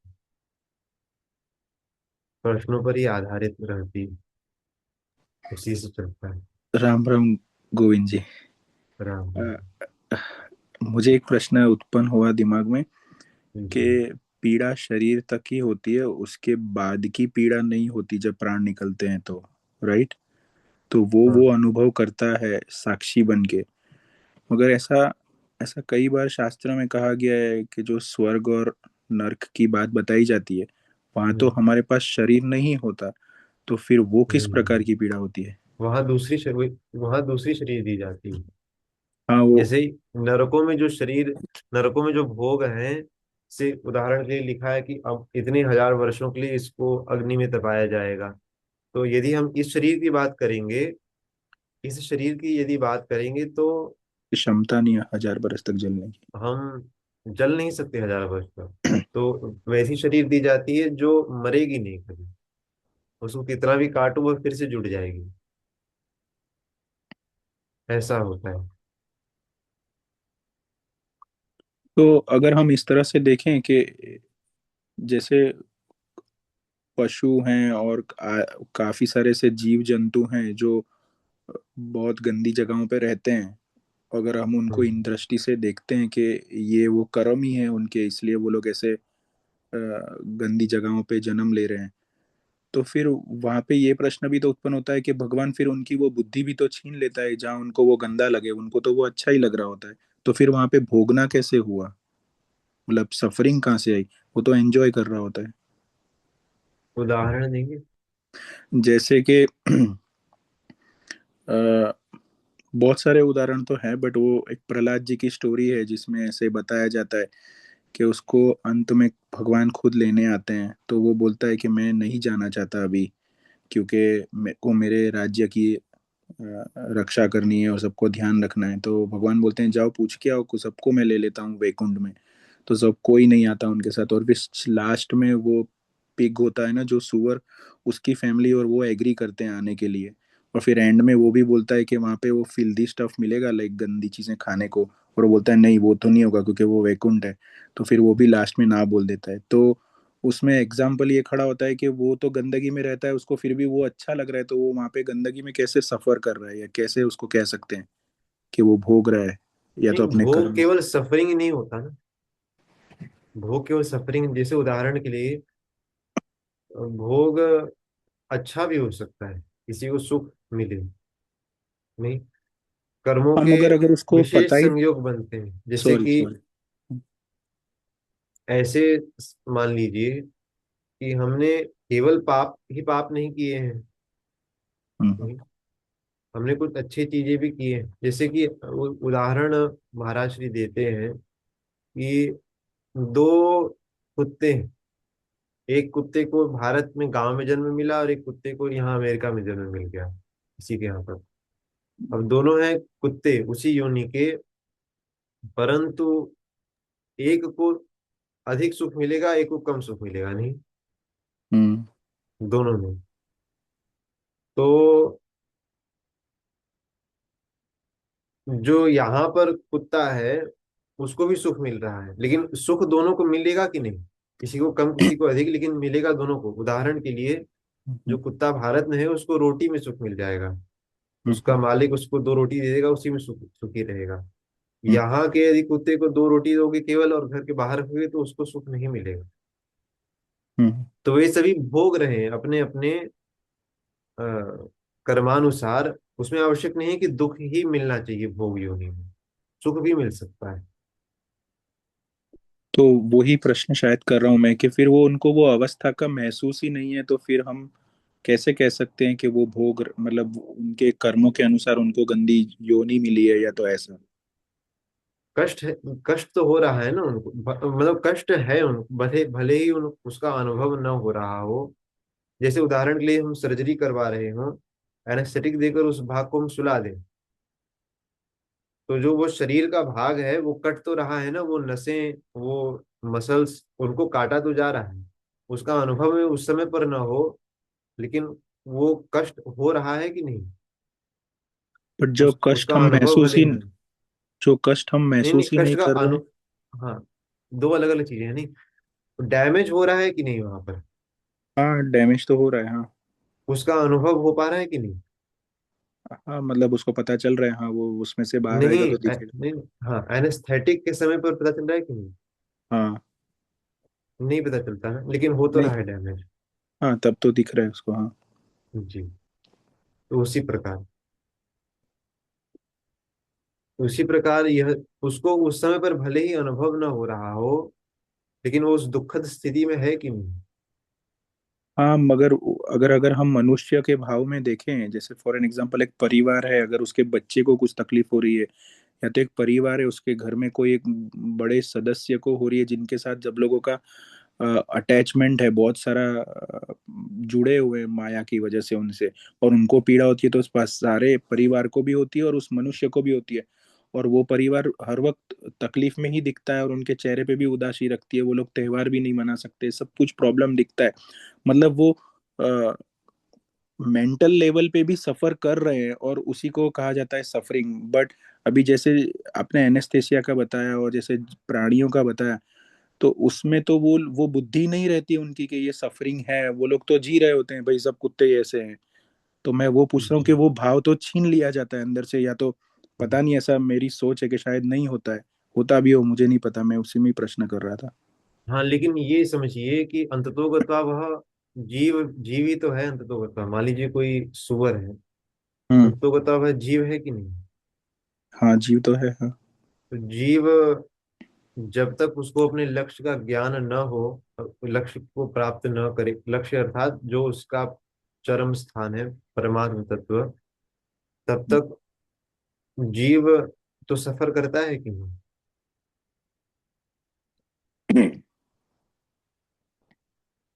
प्रश्नों पर ही आधारित रहती है, उसी से चलता है। राम राम गोविंद जी। राम अ, राम। मुझे एक प्रश्न उत्पन्न हुआ दिमाग में कि जी। पीड़ा शरीर तक ही होती है, उसके बाद की पीड़ा नहीं होती जब प्राण निकलते हैं तो, राइट? तो वो हाँ। अनुभव करता है साक्षी बन के। मगर ऐसा ऐसा कई बार शास्त्रों में कहा गया है कि जो स्वर्ग और नरक की बात बताई जाती है, वहां तो हम्म। हमारे पास शरीर नहीं होता, तो फिर वो किस हम्म। प्रकार की पीड़ा होती है? वहां दूसरी शरीर दी जाती है। हाँ वो। जैसे ही नरकों में जो शरीर, नरकों में जो भोग हैं, से उदाहरण के लिए लिखा है कि अब इतने हजार वर्षों के लिए इसको अग्नि में तपाया जाएगा। तो यदि हम इस शरीर की बात करेंगे, इस शरीर की यदि बात करेंगे, तो क्षमता नहीं है 1000 बरस तक जलने की। हम जल नहीं सकते हजार वर्ष तक। तो वैसी शरीर दी जाती है जो मरेगी नहीं कभी। उसको कितना भी काटो वो फिर से जुड़ जाएगी। ऐसा होता है। तो अगर हम इस तरह से देखें कि जैसे पशु हैं और काफी सारे से जीव जंतु हैं जो बहुत गंदी जगहों पे रहते हैं, अगर हम उनको इन हम्म। दृष्टि से देखते हैं कि ये वो कर्म ही है उनके, इसलिए वो लोग ऐसे गंदी जगहों पे जन्म ले रहे हैं, तो फिर वहां पे ये प्रश्न भी तो उत्पन्न होता है कि भगवान फिर उनकी वो बुद्धि भी तो छीन लेता है, जहाँ उनको वो गंदा लगे उनको तो वो अच्छा ही लग रहा होता है, तो फिर वहां पे भोगना कैसे हुआ? मतलब सफरिंग कहाँ से आई? वो तो एंजॉय कर रहा होता है। उदाहरण देंगे? जैसे कि अ, बहुत सारे उदाहरण तो हैं, बट वो एक प्रहलाद जी की स्टोरी है जिसमें ऐसे बताया जाता है कि उसको अंत में भगवान खुद लेने आते हैं, तो वो बोलता है कि मैं नहीं जाना चाहता अभी, क्योंकि मेरे को मेरे राज्य की रक्षा करनी है और सबको ध्यान रखना है। तो भगवान बोलते हैं जाओ पूछ के आओ, को सबको मैं ले लेता हूँ वैकुंठ में। तो सब कोई नहीं आता उनके साथ, और फिर लास्ट में वो पिग होता है ना, जो सुअर, उसकी फैमिली और वो एग्री करते हैं आने के लिए। और फिर एंड में वो भी बोलता है कि वहाँ पे वो फिल्दी स्टफ मिलेगा, लाइक गंदी चीजें खाने को, और वो बोलता है नहीं वो तो नहीं होगा क्योंकि वो वैकुंठ है। तो फिर वो भी लास्ट में ना बोल देता है। तो उसमें एग्जाम्पल ये खड़ा होता है कि वो तो गंदगी में रहता है, उसको फिर भी वो अच्छा लग रहा है, तो वो वहां पे गंदगी में कैसे सफर कर रहा है, या कैसे उसको कह सकते हैं कि वो भोग रहा है, या तो नहीं, अपने भोग कर्म। केवल सफरिंग ही नहीं होता ना। भोग केवल सफरिंग, जैसे उदाहरण के लिए भोग अच्छा भी हो सकता है, किसी को सुख मिले। नहीं, कर्मों हाँ के मगर अगर उसको पता विशेष ही, संयोग बनते हैं, जैसे सॉरी कि सॉरी। ऐसे मान लीजिए कि हमने केवल पाप ही पाप नहीं किए हैं। हम्म। नहीं, हमने कुछ अच्छी चीजें भी की हैं, जैसे कि उदाहरण महाराज श्री देते हैं कि दो कुत्ते हैं। एक कुत्ते को भारत में गांव में जन्म मिला और एक कुत्ते को यहाँ अमेरिका में जन्म मिल गया, किसी के यहाँ पर। अब दोनों हैं कुत्ते उसी योनि के, परंतु एक को अधिक सुख मिलेगा, एक को कम सुख मिलेगा। नहीं, हम्म। दोनों में। तो जो यहाँ पर कुत्ता है उसको भी सुख मिल रहा है, लेकिन सुख दोनों को मिलेगा कि नहीं? किसी को कम किसी को अधिक, लेकिन मिलेगा दोनों को। उदाहरण के लिए जो हम्म। कुत्ता भारत में है उसको रोटी में सुख मिल जाएगा, उसका हम्म। मालिक उसको दो रोटी दे देगा, उसी में सुखी रहेगा। हम्म। यहाँ के यदि कुत्ते को दो रोटी दोगे केवल और घर के बाहर रखोगे तो उसको सुख नहीं मिलेगा। हम्म। तो वे सभी भोग रहे हैं अपने अपने अ, कर्मानुसार। उसमें आवश्यक नहीं है कि दुख ही मिलना चाहिए भोग योनि में, सुख भी मिल सकता है। तो वही प्रश्न शायद कर रहा हूँ मैं, कि फिर वो उनको वो अवस्था का महसूस ही नहीं है, तो फिर हम कैसे कह सकते हैं कि वो भोग, मतलब उनके कर्मों के अनुसार उनको गंदी योनि मिली है, या तो ऐसा। कष्ट है, कष्ट तो हो रहा है ना उनको, मतलब कष्ट है उनको, भले भले ही उन उसका अनुभव न हो रहा हो। जैसे उदाहरण के लिए हम सर्जरी करवा रहे हो, एनेस्थेटिक देकर उस भाग को हम सुला दें, तो जो वो शरीर का भाग है वो कट तो रहा है ना, वो नसें, वो मसल्स, उनको काटा तो जा रहा है। उसका अनुभव में उस समय पर न हो, लेकिन वो कष्ट हो रहा है कि नहीं? बट जो कष्ट उसका हम अनुभव महसूस भले ही, ही हो। जो कष्ट हम नहीं नहीं, महसूस ही नहीं कष्ट का कर रहे हैं। हाँ, दो अलग अलग चीजें हैं। नहीं, डैमेज हो रहा है कि नहीं वहां पर, हाँ डैमेज तो हो रहा है हाँ। उसका अनुभव हो पा रहा है कि नहीं? हाँ मतलब उसको पता चल रहा है, हाँ वो उसमें से बाहर नहीं, आएगा तो दिखेगा। नहीं। हाँ, एनेस्थेटिक के समय पर पता चल रहा है कि नहीं? हाँ। नहीं पता चलता ना, लेकिन हो तो नहीं। रहा है डैमेज। हाँ तब तो दिख रहा है उसको, हाँ। जी। तो उसी प्रकार यह, उसको उस समय पर भले ही अनुभव न हो रहा हो, लेकिन वो उस दुखद स्थिति में है कि नहीं? हाँ मगर अगर अगर हम मनुष्य के भाव में देखें, जैसे फॉर एन एग्जांपल एक परिवार है, अगर उसके बच्चे को कुछ तकलीफ हो रही है, या तो एक परिवार है उसके घर में कोई एक बड़े सदस्य को हो रही है, जिनके साथ जब लोगों का अटैचमेंट है बहुत सारा, जुड़े हुए हैं माया की वजह से उनसे, और उनको पीड़ा होती है, तो उस पास सारे परिवार को भी होती है और उस मनुष्य को भी होती है। और वो परिवार हर वक्त तकलीफ में ही दिखता है, और उनके चेहरे पे भी उदासी रखती है, वो लोग त्योहार भी नहीं मना सकते, सब कुछ प्रॉब्लम दिखता है। मतलब वो मेंटल लेवल पे भी सफर कर रहे हैं, और उसी को कहा जाता है सफरिंग। बट अभी जैसे आपने एनेस्थेसिया का बताया और जैसे प्राणियों का बताया, तो उसमें तो वो बुद्धि नहीं रहती उनकी कि ये सफरिंग है, वो लोग तो जी रहे होते हैं भाई, सब कुत्ते ऐसे हैं। तो मैं वो पूछ रहा हूँ कि जी। वो भाव तो छीन लिया जाता है अंदर से, या तो पता नहीं, ऐसा मेरी सोच है कि शायद नहीं होता है, होता भी हो मुझे नहीं पता, मैं उसी में ही प्रश्न कर रहा था। हाँ, लेकिन ये समझिए कि अंततोगत्वा वह जीव ही तो है। अंततोगत्वा मान लीजिए कोई सुअर है, हम्म। अंततोगत्वा वह जीव है कि नहीं? हाँ जीव तो है हाँ। तो जीव जब तक उसको अपने लक्ष्य का ज्ञान न हो, लक्ष्य को प्राप्त न करे, लक्ष्य अर्थात जो उसका चरम स्थान है परमात्म तत्व, तब तक जीव तो सफर करता है कि नहीं?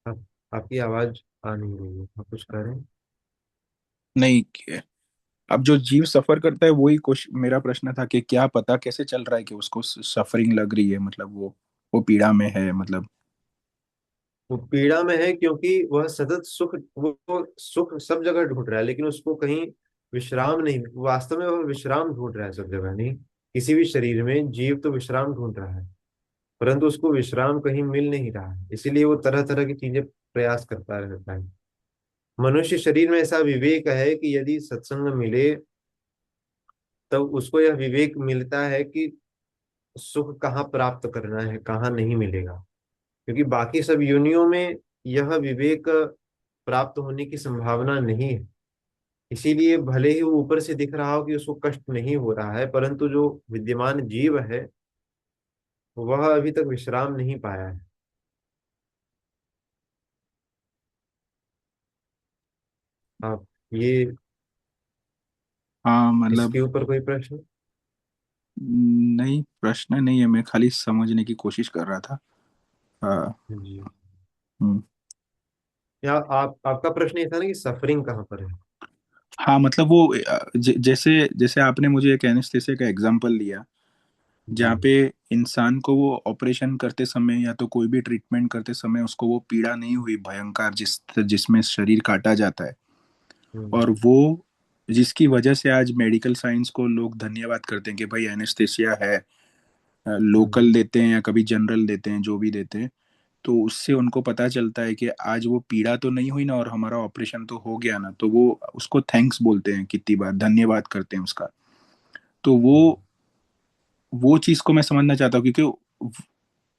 आप, आपकी आवाज आ नहीं रही है, आप कुछ कह रहे हैं? नहीं, अब जो जीव सफर करता है वही क्वेश्चन, मेरा प्रश्न था कि क्या पता कैसे चल रहा है कि उसको सफरिंग लग रही है, मतलब वो पीड़ा में है, मतलब। वो पीड़ा में है क्योंकि वह सतत सुख, वो सुख सब जगह ढूंढ रहा है, लेकिन उसको कहीं विश्राम नहीं, वास्तव में वह विश्राम ढूंढ रहा है सब जगह नहीं। किसी भी शरीर में जीव तो विश्राम ढूंढ रहा है, परंतु उसको विश्राम कहीं मिल नहीं रहा है, इसीलिए वो तरह तरह की चीजें प्रयास करता रहता है। मनुष्य शरीर में ऐसा विवेक है कि यदि सत्संग मिले, तब उसको यह विवेक मिलता है कि सुख कहाँ प्राप्त करना है, कहाँ नहीं मिलेगा। क्योंकि बाकी सब योनियों में यह विवेक प्राप्त होने की संभावना नहीं है। इसीलिए भले ही वो ऊपर से दिख रहा हो कि उसको कष्ट नहीं हो रहा है, परंतु जो विद्यमान जीव है वह अभी तक विश्राम नहीं पाया है। आप ये, हाँ, मतलब इसके ऊपर कोई प्रश्न? नहीं, प्रश्न नहीं है, मैं खाली समझने की कोशिश कर रहा था। हाँ। जी। हम्म। या आपका प्रश्न ये था ना कि सफरिंग कहाँ पर है? हाँ, मतलब वो जैसे जैसे आपने मुझे एक एनेस्थेसिया का एग्जांपल दिया, जी। जहाँ पे इंसान को वो ऑपरेशन करते समय या तो कोई भी ट्रीटमेंट करते समय उसको वो पीड़ा नहीं हुई भयंकर, जिसमें शरीर काटा जाता है, हम्म। और वो जिसकी वजह से आज मेडिकल साइंस को लोग धन्यवाद करते हैं कि भाई एनेस्थेसिया है, हम्म। लोकल देते हैं या कभी जनरल देते हैं, जो भी देते हैं। तो उससे उनको पता चलता है कि आज वो पीड़ा तो नहीं हुई ना, और हमारा ऑपरेशन तो हो गया ना, तो वो उसको थैंक्स बोलते हैं, कितनी बार धन्यवाद करते हैं उसका। तो वो चीज को मैं समझना चाहता हूँ, क्योंकि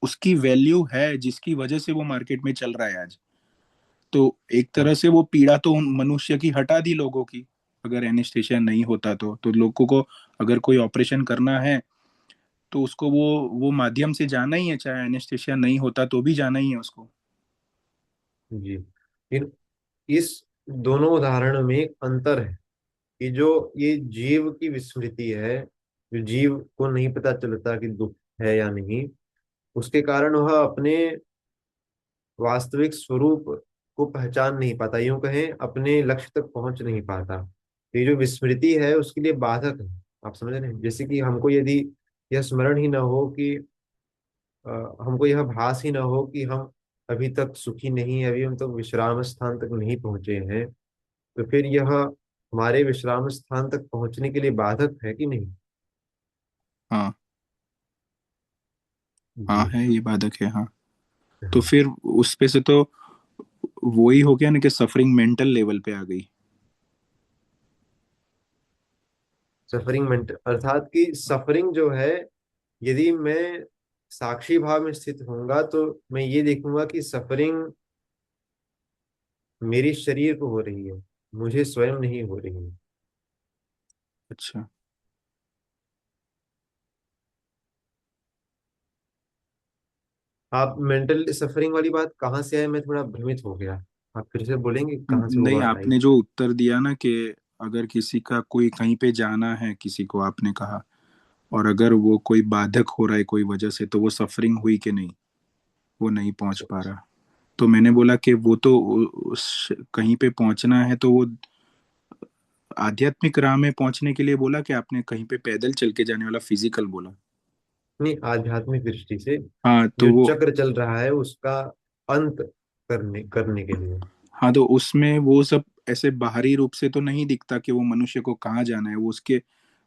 उसकी वैल्यू है जिसकी वजह से वो मार्केट में चल रहा है आज। तो एक हाँ तरह से वो पीड़ा तो मनुष्य की हटा दी लोगों की। अगर एनेस्थेसिया नहीं होता तो लोगों को अगर कोई ऑपरेशन करना है तो उसको वो माध्यम से जाना ही है, चाहे एनेस्थेसिया नहीं होता तो भी जाना ही है उसको। जी। इस दोनों उदाहरणों में एक अंतर है कि जो ये जीव की विस्मृति है, जो जीव को नहीं पता चलता कि दुख है या नहीं, उसके कारण वह अपने वास्तविक स्वरूप को पहचान नहीं पाता, यूं कहें अपने लक्ष्य तक पहुंच नहीं पाता। ये जो विस्मृति है उसके लिए बाधक है। आप समझ रहे हैं? जैसे कि हमको यदि यह स्मरण ही न हो कि हमको यह भास ही न हो कि हम अभी तक सुखी नहीं है, अभी हम तक विश्राम स्थान तक नहीं पहुंचे हैं, तो फिर यह हमारे विश्राम स्थान तक पहुंचने के लिए बाधक है कि नहीं? हाँ। हाँ, जी। है, ये बाधक है, हाँ। तो हाँ। फिर उस पे से तो वो ही हो गया ना कि सफरिंग मेंटल लेवल पे आ गई। सफरिंग मेंटल अर्थात कि सफरिंग जो है, यदि मैं साक्षी भाव में स्थित होऊंगा तो मैं ये देखूंगा कि सफरिंग मेरी शरीर को हो रही है, मुझे स्वयं नहीं हो रही है। अच्छा। आप मेंटल सफरिंग वाली बात कहाँ से आए, मैं थोड़ा भ्रमित हो गया। आप फिर से बोलेंगे कहाँ से वो नहीं, बात आई? आपने जो उत्तर दिया ना कि अगर किसी का कोई कहीं पे जाना है, किसी को आपने कहा, और अगर वो कोई बाधक हो रहा है कोई वजह से, तो वो सफरिंग हुई कि नहीं, वो नहीं पहुंच पा रहा। तो मैंने बोला कि वो तो उस कहीं पे पहुंचना है, तो वो आध्यात्मिक राह में पहुंचने के लिए बोला कि आपने कहीं पे पैदल चल के जाने वाला फिजिकल बोला। नहीं, आध्यात्मिक दृष्टि से हाँ, तो जो वो, चक्र चल रहा है उसका अंत करने करने के लिए। हाँ, तो उसमें वो सब ऐसे बाहरी रूप से तो नहीं दिखता कि वो मनुष्य को कहाँ जाना है, वो उसके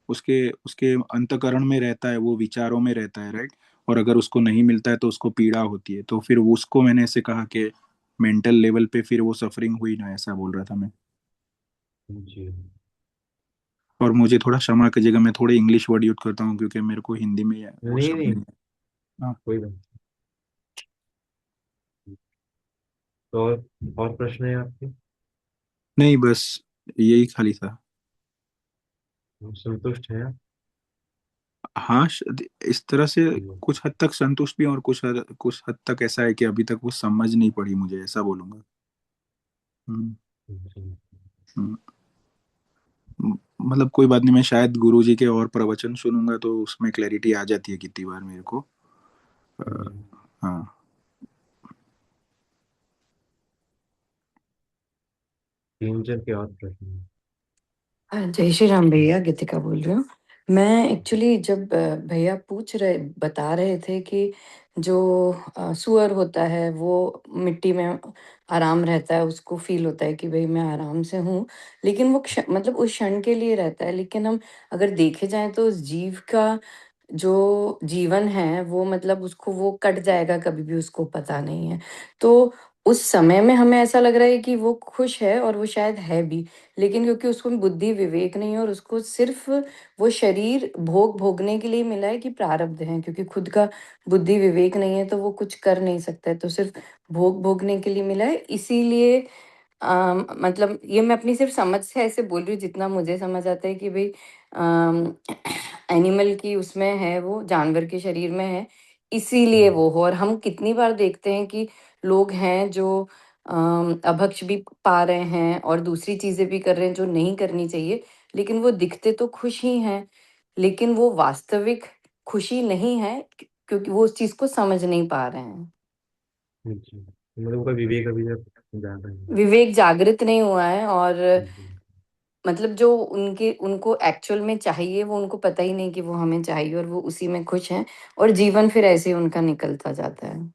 उसके उसके अंतकरण में रहता है, वो विचारों में रहता है, राइट। और अगर उसको नहीं मिलता है तो उसको पीड़ा होती है, तो फिर उसको मैंने ऐसे कहा कि मेंटल लेवल पे फिर वो सफरिंग हुई ना, ऐसा बोल रहा था मैं। जी। और मुझे थोड़ा क्षमा कीजिएगा, मैं थोड़े इंग्लिश वर्ड यूज करता हूँ क्योंकि मेरे को हिंदी में वो नहीं शब्द नहीं, नहीं है। हाँ। कोई बात नहीं। तो और प्रश्न है आपके? नहीं, बस यही खाली था। संतुष्ट हैं आप? हाँ, इस तरह से जी। कुछ हद तक संतुष्ट भी हूँ, और कुछ हद तक ऐसा है कि अभी तक वो समझ नहीं पड़ी मुझे, ऐसा बोलूंगा। हम्म। जी। हम्म। मतलब कोई बात नहीं, मैं शायद गुरुजी के और प्रवचन सुनूंगा तो उसमें क्लैरिटी आ जाती है कितनी बार मेरे को। जी। हाँ। तीन जन के और प्रश्न हैं। जय श्री राम भैया, गीतिका बोल रही हूँ। मैं एक्चुअली जब भैया बता रहे थे कि जो सुअर होता है वो मिट्टी में आराम रहता है, उसको फील होता है कि भाई मैं आराम से हूँ, लेकिन वो मतलब उस क्षण के लिए रहता है। लेकिन हम अगर देखे जाएं तो उस जीव का जो जीवन है वो मतलब उसको वो कट जाएगा, कभी भी उसको पता नहीं है। तो उस समय में हमें ऐसा लग रहा है कि वो खुश है, और वो शायद है भी, लेकिन क्योंकि उसको बुद्धि विवेक नहीं है और उसको सिर्फ वो शरीर भोगने के लिए मिला है कि प्रारब्ध है, क्योंकि खुद का बुद्धि विवेक नहीं है तो वो कुछ कर नहीं सकता है, तो सिर्फ भोगने के लिए मिला है। इसीलिए मतलब ये मैं अपनी सिर्फ समझ से ऐसे बोल रही हूँ, जितना मुझे समझ आता है कि भाई एनिमल की उसमें है, वो जानवर के शरीर में है, इसीलिए वो हो। और हम कितनी बार देखते हैं कि लोग हैं जो अभक्ष भी पा रहे हैं और दूसरी चीजें भी कर रहे हैं जो नहीं करनी चाहिए, लेकिन वो दिखते तो खुश ही हैं, लेकिन वो वास्तविक खुशी नहीं है, क्योंकि वो उस चीज को समझ नहीं पा रहे हैं। जी, मतलब उनका विवेक अभी तक ज्यादा है। विवेक जागृत नहीं हुआ है, और जी। मतलब जो उनको एक्चुअल में चाहिए वो उनको पता ही नहीं कि वो हमें चाहिए, और वो उसी में खुश हैं, और जीवन फिर ऐसे ही उनका निकलता जाता है।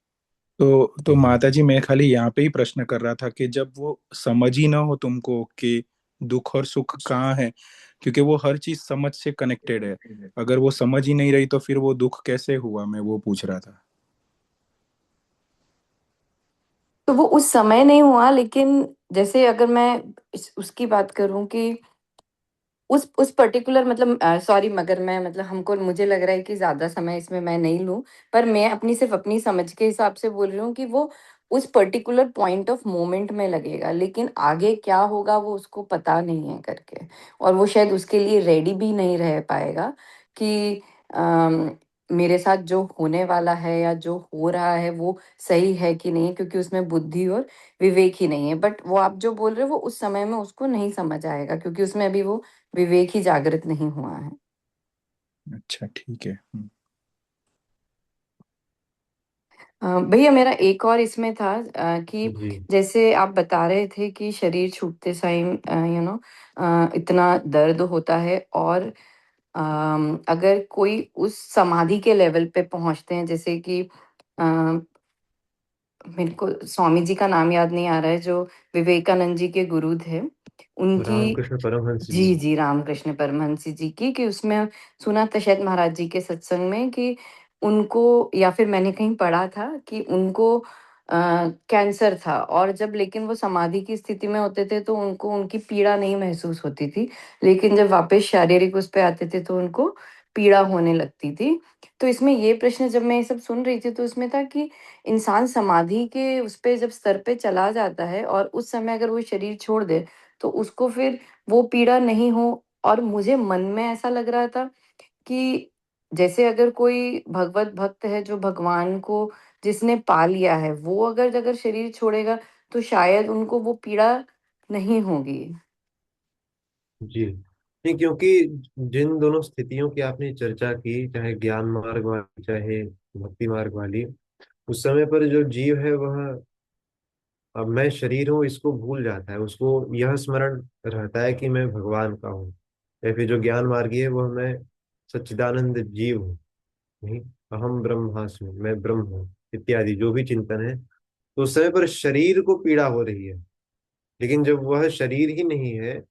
तो जी। माता जी, मैं खाली यहाँ पे ही प्रश्न कर रहा था कि जब वो समझ ही ना हो तुमको कि दुख और सुख कहाँ है, क्योंकि वो हर चीज समझ से कनेक्टेड है, अगर वो समझ ही नहीं रही तो फिर वो दुख कैसे हुआ, मैं वो पूछ रहा था। तो वो उस समय नहीं हुआ, लेकिन जैसे अगर मैं उसकी बात करूं कि उस पर्टिकुलर मतलब सॉरी, मगर मैं मतलब हमको मुझे लग रहा है कि ज्यादा समय इसमें मैं नहीं लूं, पर मैं अपनी सिर्फ अपनी समझ के हिसाब से बोल रही हूँ कि वो उस पर्टिकुलर पॉइंट ऑफ मोमेंट में लगेगा, लेकिन आगे क्या होगा वो उसको पता नहीं है करके, और वो शायद उसके लिए रेडी भी नहीं रह पाएगा कि मेरे साथ जो होने वाला है या जो हो रहा है वो सही है कि नहीं, क्योंकि उसमें बुद्धि और विवेक ही नहीं है। बट वो आप जो बोल रहे हो वो उस समय में उसको नहीं समझ आएगा, क्योंकि उसमें अभी वो विवेक ही जागृत नहीं हुआ है। अच्छा, ठीक है। भैया मेरा एक और इसमें था कि जी। जैसे आप बता रहे थे कि शरीर छूटते समय इतना दर्द होता है, और अगर कोई उस समाधि के लेवल पे पहुंचते हैं, जैसे कि मेरे को स्वामी जी का नाम याद नहीं आ रहा है, जो विवेकानंद जी के गुरु थे, उनकी। रामकृष्ण परमहंस जी। जी जी, रामकृष्ण परमहंस जी की, कि उसमें सुना था शायद महाराज जी के सत्संग में कि उनको, या फिर मैंने कहीं पढ़ा था कि उनको कैंसर था, और जब लेकिन वो समाधि की स्थिति में होते थे तो उनको उनकी पीड़ा नहीं महसूस होती थी, लेकिन जब वापस शारीरिक उस पे आते थे तो उनको पीड़ा होने लगती थी। तो इसमें ये प्रश्न जब मैं ये सब सुन रही थी तो इसमें था कि इंसान समाधि के उस पे जब स्तर पे चला जाता है और उस समय अगर वो शरीर छोड़ दे तो उसको फिर वो पीड़ा नहीं हो। और मुझे मन में ऐसा लग रहा था कि जैसे अगर कोई भगवत भक्त है जो भगवान को जिसने पा लिया है, वो अगर अगर शरीर छोड़ेगा तो शायद उनको वो पीड़ा नहीं होगी। जी, नहीं, क्योंकि जिन दोनों स्थितियों की आपने चर्चा की, चाहे ज्ञान मार्ग वाली चाहे भक्ति मार्ग वाली, उस समय पर जो जीव है वह अब मैं शरीर हूँ इसको भूल जाता है, उसको यह स्मरण रहता है कि मैं भगवान का हूँ। या फिर जो ज्ञान मार्गी है वह मैं सच्चिदानंद जीव हूँ, नहीं, अहम ब्रह्मास्मि, मैं ब्रह्म हूँ, इत्यादि जो भी चिंतन है। तो उस समय पर शरीर को पीड़ा हो रही है, लेकिन जब वह शरीर ही नहीं है,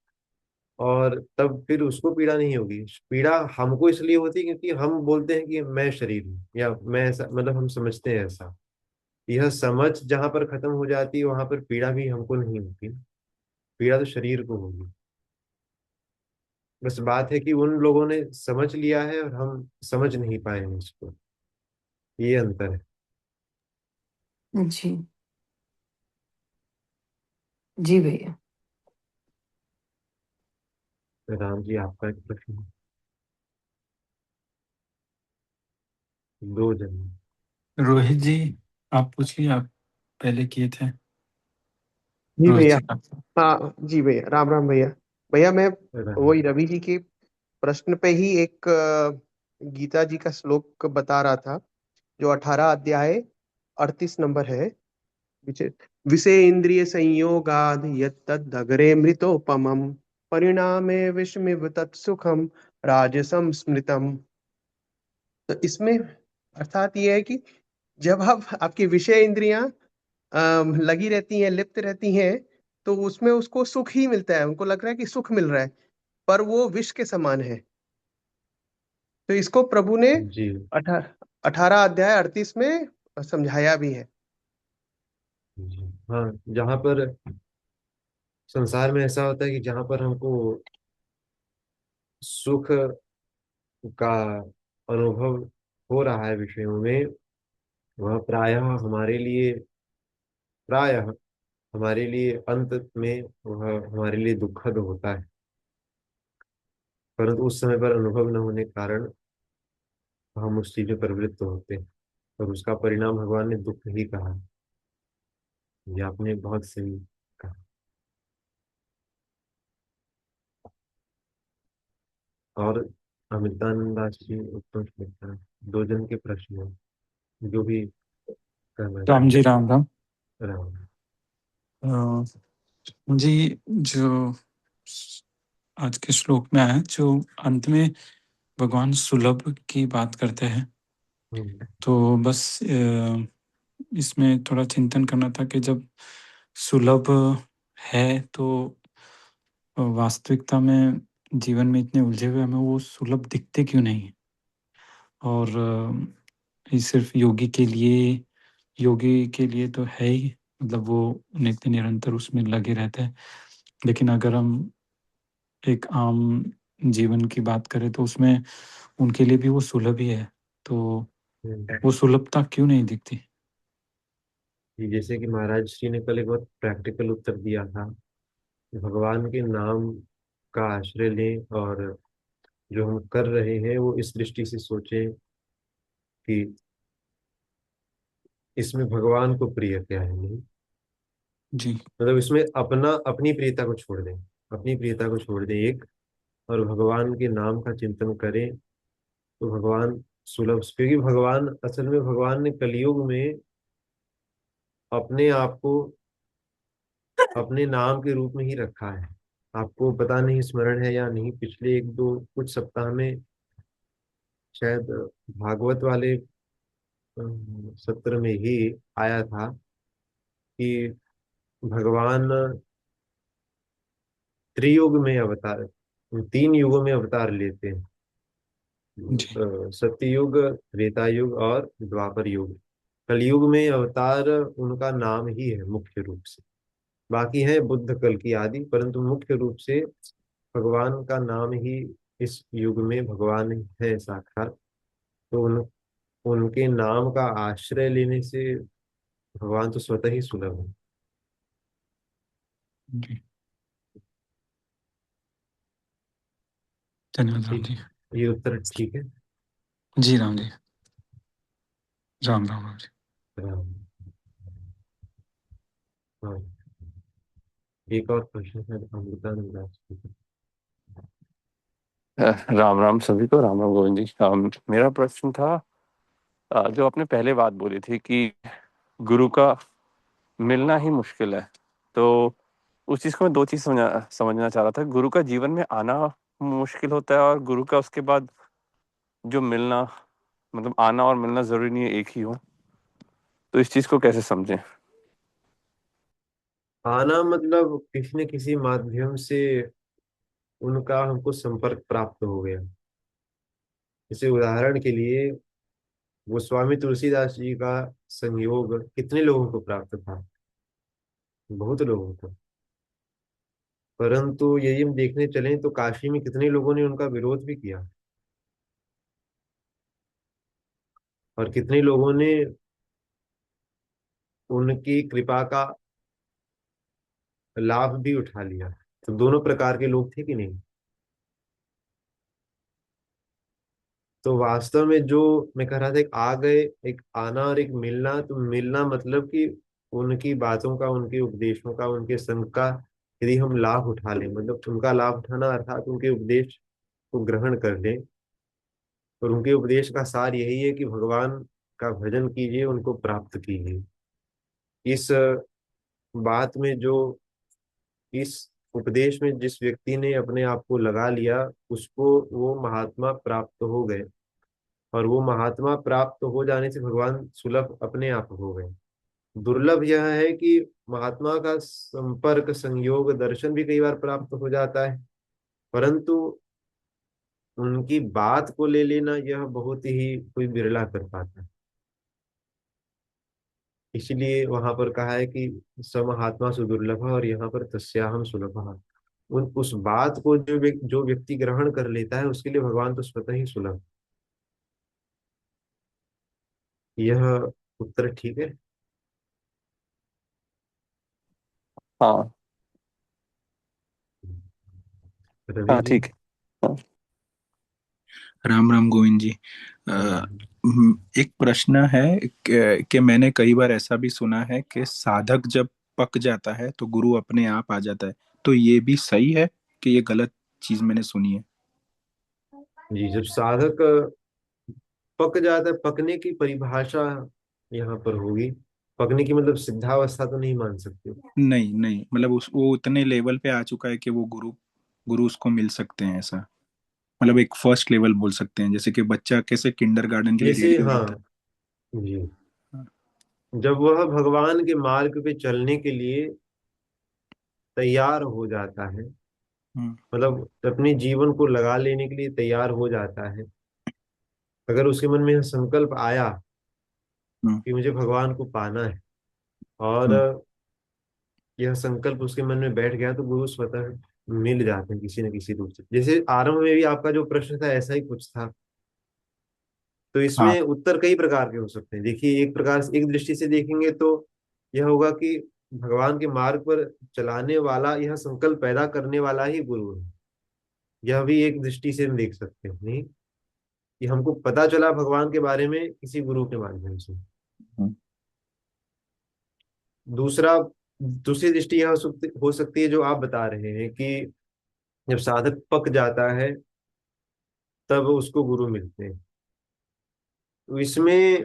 और तब फिर उसको पीड़ा नहीं होगी। पीड़ा हमको इसलिए होती है क्योंकि हम बोलते हैं कि मैं शरीर हूँ, या मैं ऐसा, मतलब हम समझते हैं ऐसा। यह समझ जहां पर खत्म हो जाती है वहां पर पीड़ा भी हमको नहीं होती, पीड़ा तो शरीर को होगी। बस बात है कि उन लोगों ने समझ लिया है और हम समझ नहीं पाए हैं उसको, ये अंतर है। जी जी भैया। राम जी, आपका एक प्रश्न है। दो जन। रोहित जी, आप पूछिए, आप पहले किए थे। जी रोहित भैया। जी आप। हाँ जी भैया, राम राम भैया। भैया मैं राम। वही रवि जी के प्रश्न पे ही एक गीता जी का श्लोक बता रहा था, जो 18 अध्याय 38 नंबर है। विषय इंद्रिय संयोगाद यत्तदग्रे मृतोपमम् परिणामे विषमिव तत्सुखम राजसं स्मृतम। तो इसमें अर्थात ये है कि जब आप आपकी विषय इंद्रियां लगी रहती हैं, लिप्त रहती हैं, तो उसमें उसको सुख ही मिलता है, उनको लग रहा है कि सुख मिल रहा है, पर वो विष के समान है। तो इसको प्रभु ने जी 18 अध्याय 38 में समझाया भी है। जी। हाँ, जहाँ पर संसार में ऐसा होता है कि जहाँ पर हमको सुख का अनुभव हो रहा है विषयों में, वह प्रायः हमारे लिए अंत में वह हमारे लिए दुखद होता है, परंतु उस समय पर अनुभव न होने के कारण हम उस चीज में प्रवृत्त होते हैं, और उसका परिणाम भगवान ने दुख ही कहा। ये आपने बहुत सही कहा। और अमृतानंद दास जी उत्तम श्वेता, दो जन के प्रश्न हैं जो भी कहना राम चाहिए। जी राम राम। राम। अ, जी, जो आज के श्लोक में आया, जो अंत में भगवान सुलभ की बात करते हैं, हम्म, तो बस इसमें थोड़ा चिंतन करना था कि जब सुलभ है तो वास्तविकता में जीवन में इतने उलझे हुए हमें वो सुलभ दिखते क्यों नहीं है? और ये सिर्फ योगी के लिए तो है ही, मतलब वो नित्य निरंतर उसमें लगे रहते हैं। लेकिन अगर हम एक आम जीवन की बात करें तो उसमें उनके लिए भी वो सुलभ ही है, तो हम्म। वो सुलभता क्यों नहीं दिखती? ये जैसे कि महाराज श्री ने कल एक बहुत प्रैक्टिकल उत्तर दिया था, भगवान के नाम का आश्रय लें, और जो हम कर रहे हैं वो इस दृष्टि से सोचें कि इसमें भगवान को प्रिय क्या है, नहीं जी, मतलब इसमें अपनी प्रियता को छोड़ दें, अपनी प्रियता को छोड़ दें एक, और भगवान के नाम का चिंतन करें, तो भगवान सुलभ, क्योंकि भगवान असल में भगवान ने कलयुग में अपने आप को अपने नाम के रूप में ही रखा है। आपको पता नहीं स्मरण है या नहीं, पिछले एक दो कुछ सप्ताह में शायद भागवत वाले सत्र में ही आया था कि भगवान त्रियुग में अवतार, तीन युगों में अवतार लेते हैं, जी, सत्ययुग, त्रेता युग और द्वापर युग। कलयुग में अवतार उनका नाम ही है मुख्य रूप से, बाकी है बुद्ध कल की आदि, परंतु मुख्य रूप से भगवान का नाम ही इस युग में भगवान है साक्षात। तो उनके नाम का आश्रय लेने से भगवान तो स्वतः ही सुलभ है। जी। धन्यवाद राम ठीक, जी। ये उत्तर ठीक है। जी राम जी, राम राम राम जी। राम। हाँ, एक और प्रश्न है अमृतानंद दास जी का। राम राम सभी को, राम राम गोविंद जी। मेरा प्रश्न था, जो आपने पहले बात बोली थी कि गुरु का मिलना ही मुश्किल है, तो उस चीज को मैं दो चीज समझना चाह रहा था। गुरु का जीवन में आना मुश्किल होता है, और गुरु का उसके बाद जो मिलना, मतलब आना और मिलना जरूरी नहीं है एक ही हो, तो इस चीज को कैसे समझें? आना मतलब किसी न किसी माध्यम से उनका हमको संपर्क प्राप्त हो गया। जैसे उदाहरण के लिए गोस्वामी तुलसीदास जी का संयोग कितने लोगों को प्राप्त था, बहुत लोगों को। परंतु यदि हम देखने चलें तो काशी में कितने लोगों ने उनका विरोध भी किया, और कितने लोगों ने उनकी कृपा का लाभ भी उठा लिया। तो दोनों प्रकार के लोग थे कि नहीं। तो वास्तव में जो मैं कह रहा था, एक आ गए, एक आना और एक मिलना। तो मिलना मतलब कि उनकी बातों का, उनके उपदेशों का, उनके संग का यदि हम लाभ उठा लें, मतलब उनका लाभ उठाना अर्थात उनके उपदेश को ग्रहण कर लें। और उनके उपदेश का सार यही है कि भगवान का भजन कीजिए, उनको प्राप्त कीजिए। इस बात में जो, इस उपदेश में जिस व्यक्ति ने अपने आप को लगा लिया, उसको वो महात्मा प्राप्त हो गए। और वो महात्मा प्राप्त हो जाने से भगवान सुलभ अपने आप हो गए। दुर्लभ यह है कि महात्मा का संपर्क, संयोग, दर्शन भी कई बार प्राप्त हो जाता है, परंतु उनकी बात को ले लेना यह बहुत ही कोई बिरला कर पाता है। इसलिए वहां पर कहा है कि समहात्मा सुदुर्लभ, और यहाँ पर तस्याहम सुलभ। उन उस बात को जो व्यक्ति ग्रहण कर लेता है, उसके लिए भगवान तो स्वतः ही सुलभ। यह उत्तर ठीक है। हाँ। रवि हाँ जी। ठीक है। हाँ। राम राम गोविंद जी। अ, एक प्रश्न है कि मैंने कई बार ऐसा भी सुना है कि साधक जब पक जाता है तो गुरु अपने आप आ जाता है। तो ये भी सही है कि ये गलत चीज मैंने सुनी है? जी, जब साधक पक जाता है, पकने की परिभाषा यहाँ पर होगी। पकने की मतलब सिद्धावस्था तो नहीं मान सकते। नहीं नहीं, मतलब उस वो उतने लेवल पे आ चुका है कि वो गुरु गुरु उसको मिल सकते हैं ऐसा। मतलब एक फर्स्ट लेवल बोल सकते हैं, जैसे कि बच्चा कैसे किंडरगार्टन के लिए जैसे रेडी हो हाँ जाता जी, है। जब वह भगवान के मार्ग पे चलने के लिए तैयार हो जाता है, हम्म। मतलब अपने जीवन को लगा लेने के लिए तैयार हो जाता है, अगर उसके मन में यह संकल्प आया हम्म। कि मुझे भगवान को पाना है, और हम्म। यह संकल्प उसके मन में बैठ गया, तो गुरु स्वतः मिल जाते हैं किसी न किसी रूप से। जैसे आरंभ में भी आपका जो प्रश्न था ऐसा ही कुछ था। तो हाँ इसमें उत्तर कई प्रकार के हो सकते हैं। देखिए, एक प्रकार से, एक दृष्टि से देखेंगे तो यह होगा कि भगवान के मार्ग पर चलाने वाला, यह संकल्प पैदा करने वाला ही गुरु है। यह भी एक दृष्टि से हम देख सकते हैं, नहीं कि हमको पता चला भगवान के बारे में किसी गुरु के माध्यम से। हम्म, दूसरा, दूसरी दृष्टि यह हो सकती है जो आप बता रहे हैं कि जब साधक पक जाता है तब उसको गुरु मिलते हैं। तो इसमें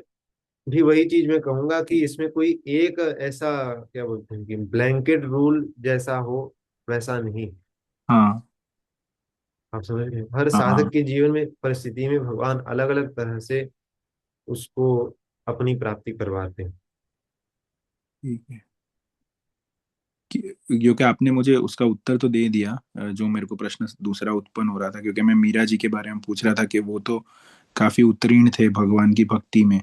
भी वही चीज मैं कहूंगा कि इसमें कोई एक ऐसा, क्या बोलते हैं कि ब्लैंकेट रूल जैसा हो, वैसा नहीं। हाँ आप समझ रहे हैं, हर हाँ। साधक के जीवन में, परिस्थिति में भगवान अलग अलग तरह से उसको अपनी प्राप्ति करवाते हैं। ठीक है। क्योंकि आपने मुझे उसका उत्तर तो दे दिया, जो मेरे को प्रश्न दूसरा उत्पन्न हो रहा था, क्योंकि मैं मीरा जी के बारे में पूछ रहा था कि वो तो काफी उत्तीर्ण थे भगवान की भक्ति में,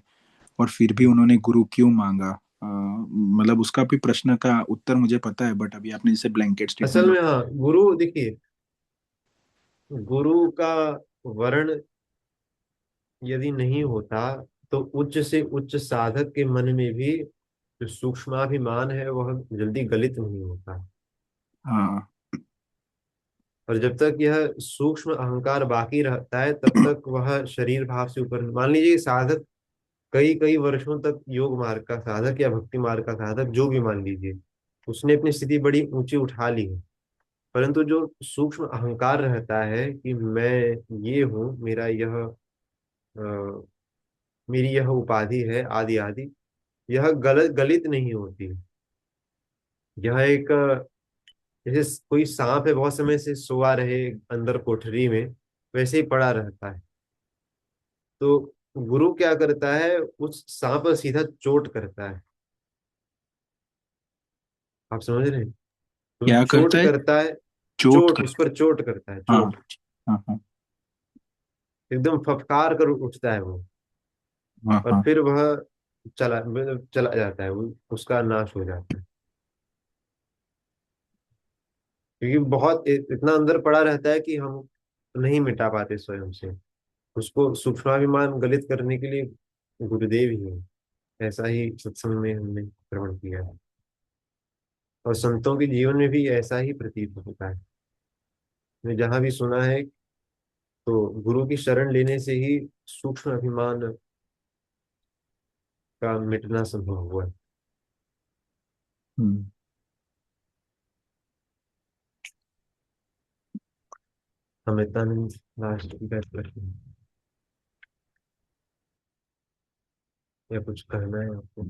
और फिर भी उन्होंने गुरु क्यों मांगा। मतलब उसका भी प्रश्न का उत्तर मुझे पता है, बट अभी आपने जैसे ब्लैंकेट असल स्टेटमेंट। में हाँ, गुरु देखिए, गुरु का वर्ण यदि नहीं होता, तो उच्च से उच्च साधक के मन में भी जो सूक्ष्माभिमान है वह जल्दी गलित नहीं होता। हाँ और जब तक यह सूक्ष्म अहंकार बाकी रहता है, तब तक वह शरीर भाव से ऊपर, मान लीजिए साधक कई कई वर्षों तक योग मार्ग का साधक या भक्ति मार्ग का साधक जो भी मान लीजिए, उसने अपनी स्थिति बड़ी ऊंची उठा ली है, परंतु जो सूक्ष्म अहंकार रहता है कि मैं ये हूँ, मेरा यह मेरी यह उपाधि है, आदि आदि, यह गलित नहीं होती। यह एक जैसे कोई सांप है, बहुत समय से सोआ रहे अंदर कोठरी में, वैसे ही पड़ा रहता है। तो गुरु क्या करता है, उस सांप पर सीधा चोट करता है। आप समझ रहे हैं, तो क्या करता चोट है? करता है। चोट चोट, कर। उस पर चोट करता है, हाँ चोट। हाँ हाँ एकदम फटकार कर उठता है वो, हाँ और हाँ। फिर वह चला जाता है, उसका नाश हो जाता है। क्योंकि बहुत इतना अंदर पड़ा रहता है कि हम नहीं मिटा पाते स्वयं से उसको। सूक्ष्माभिमान गलित करने के लिए गुरुदेव ही है। ऐसा ही सत्संग में हमने श्रवण किया है, और संतों के जीवन में भी ऐसा ही प्रतीत होता है। मैं जहां भी सुना है, तो गुरु की शरण लेने से ही सूक्ष्म अभिमान का मिटना संभव हुआ है। हम्म। अमृतानंद लास्ट का प्रश्न। या कुछ कहना है आपको?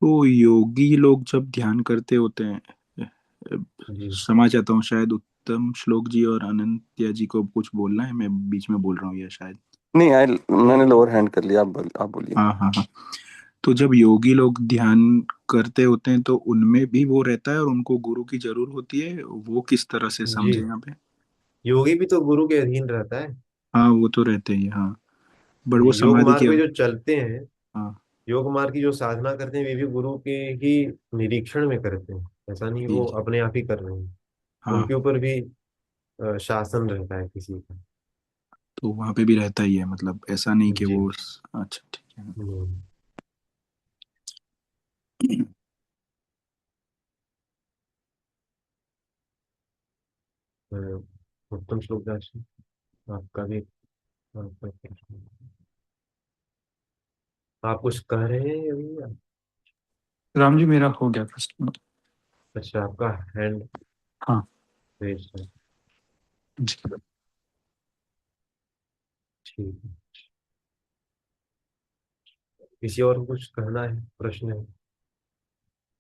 तो योगी लोग जब ध्यान करते होते हैं, जी क्षमा चाहता हूँ, शायद उत्तम श्लोक जी और अनंत्या जी को कुछ बोलना है, मैं बीच में बोल रहा हूँ या शायद। नहीं, नहीं मैंने नहीं। लोअर हैंड कर लिया, आप बोलिए। हाँ हाँ हाँ। तो जब योगी लोग ध्यान करते होते हैं तो उनमें भी वो रहता है और उनको गुरु की जरूर होती है, वो किस तरह से जी, समझे यहाँ पे? योगी भी तो गुरु के अधीन रहता है। हाँ वो तो रहते ही हैं, हाँ। बट वो जी, योग समाधि मार्ग के। में जो चलते हैं, हाँ। योग मार्ग की जो साधना करते हैं, वे भी गुरु के ही निरीक्षण में करते हैं। ऐसा नहीं जी वो जी। अपने आप ही कर रहे हैं। हाँ। उनके ऊपर भी शासन रहता है किसी का। तो वहाँ पे भी रहता ही है, मतलब ऐसा नहीं कि जी। वो। अच्छा ठीक है। हम्म। अ, उत्तम श्लोक दास जी, आपका भी आपका प्रश्न। आप कुछ कह रहे हैं अभी? राम जी, मेरा हो गया प्रश्न। अच्छा, आपका हैंड हाँ रेज है। जी। ठीक है। किसी और को कुछ कहना है, प्रश्न है?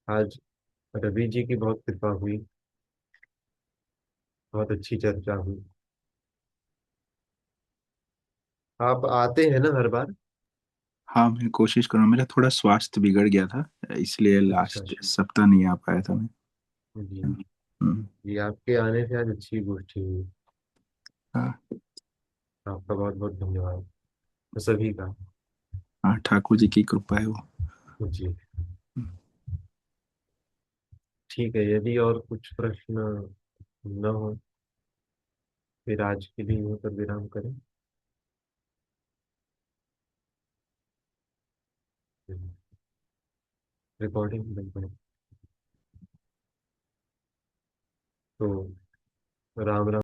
आज रवि जी की बहुत कृपा हुई, बहुत अच्छी चर्चा हुई। आप आते हैं ना हर बार? हाँ मैं कोशिश करूँ, मेरा थोड़ा स्वास्थ्य बिगड़ गया था, इसलिए अच्छा लास्ट अच्छा। सप्ताह नहीं आ पाया था मैं। जी। हम्म। जी, आपके आने से आज अच्छी गोष्ठी हुई। हाँ। आपका बहुत बहुत धन्यवाद, तो सभी का। हाँ, ठाकुर जी की कृपा है वो। जी। ठीक है, यदि और कुछ प्रश्न न हो, फिर आज के लिए यहीं पर विराम करें। रिकॉर्डिंग बंद करें। तो राम राम।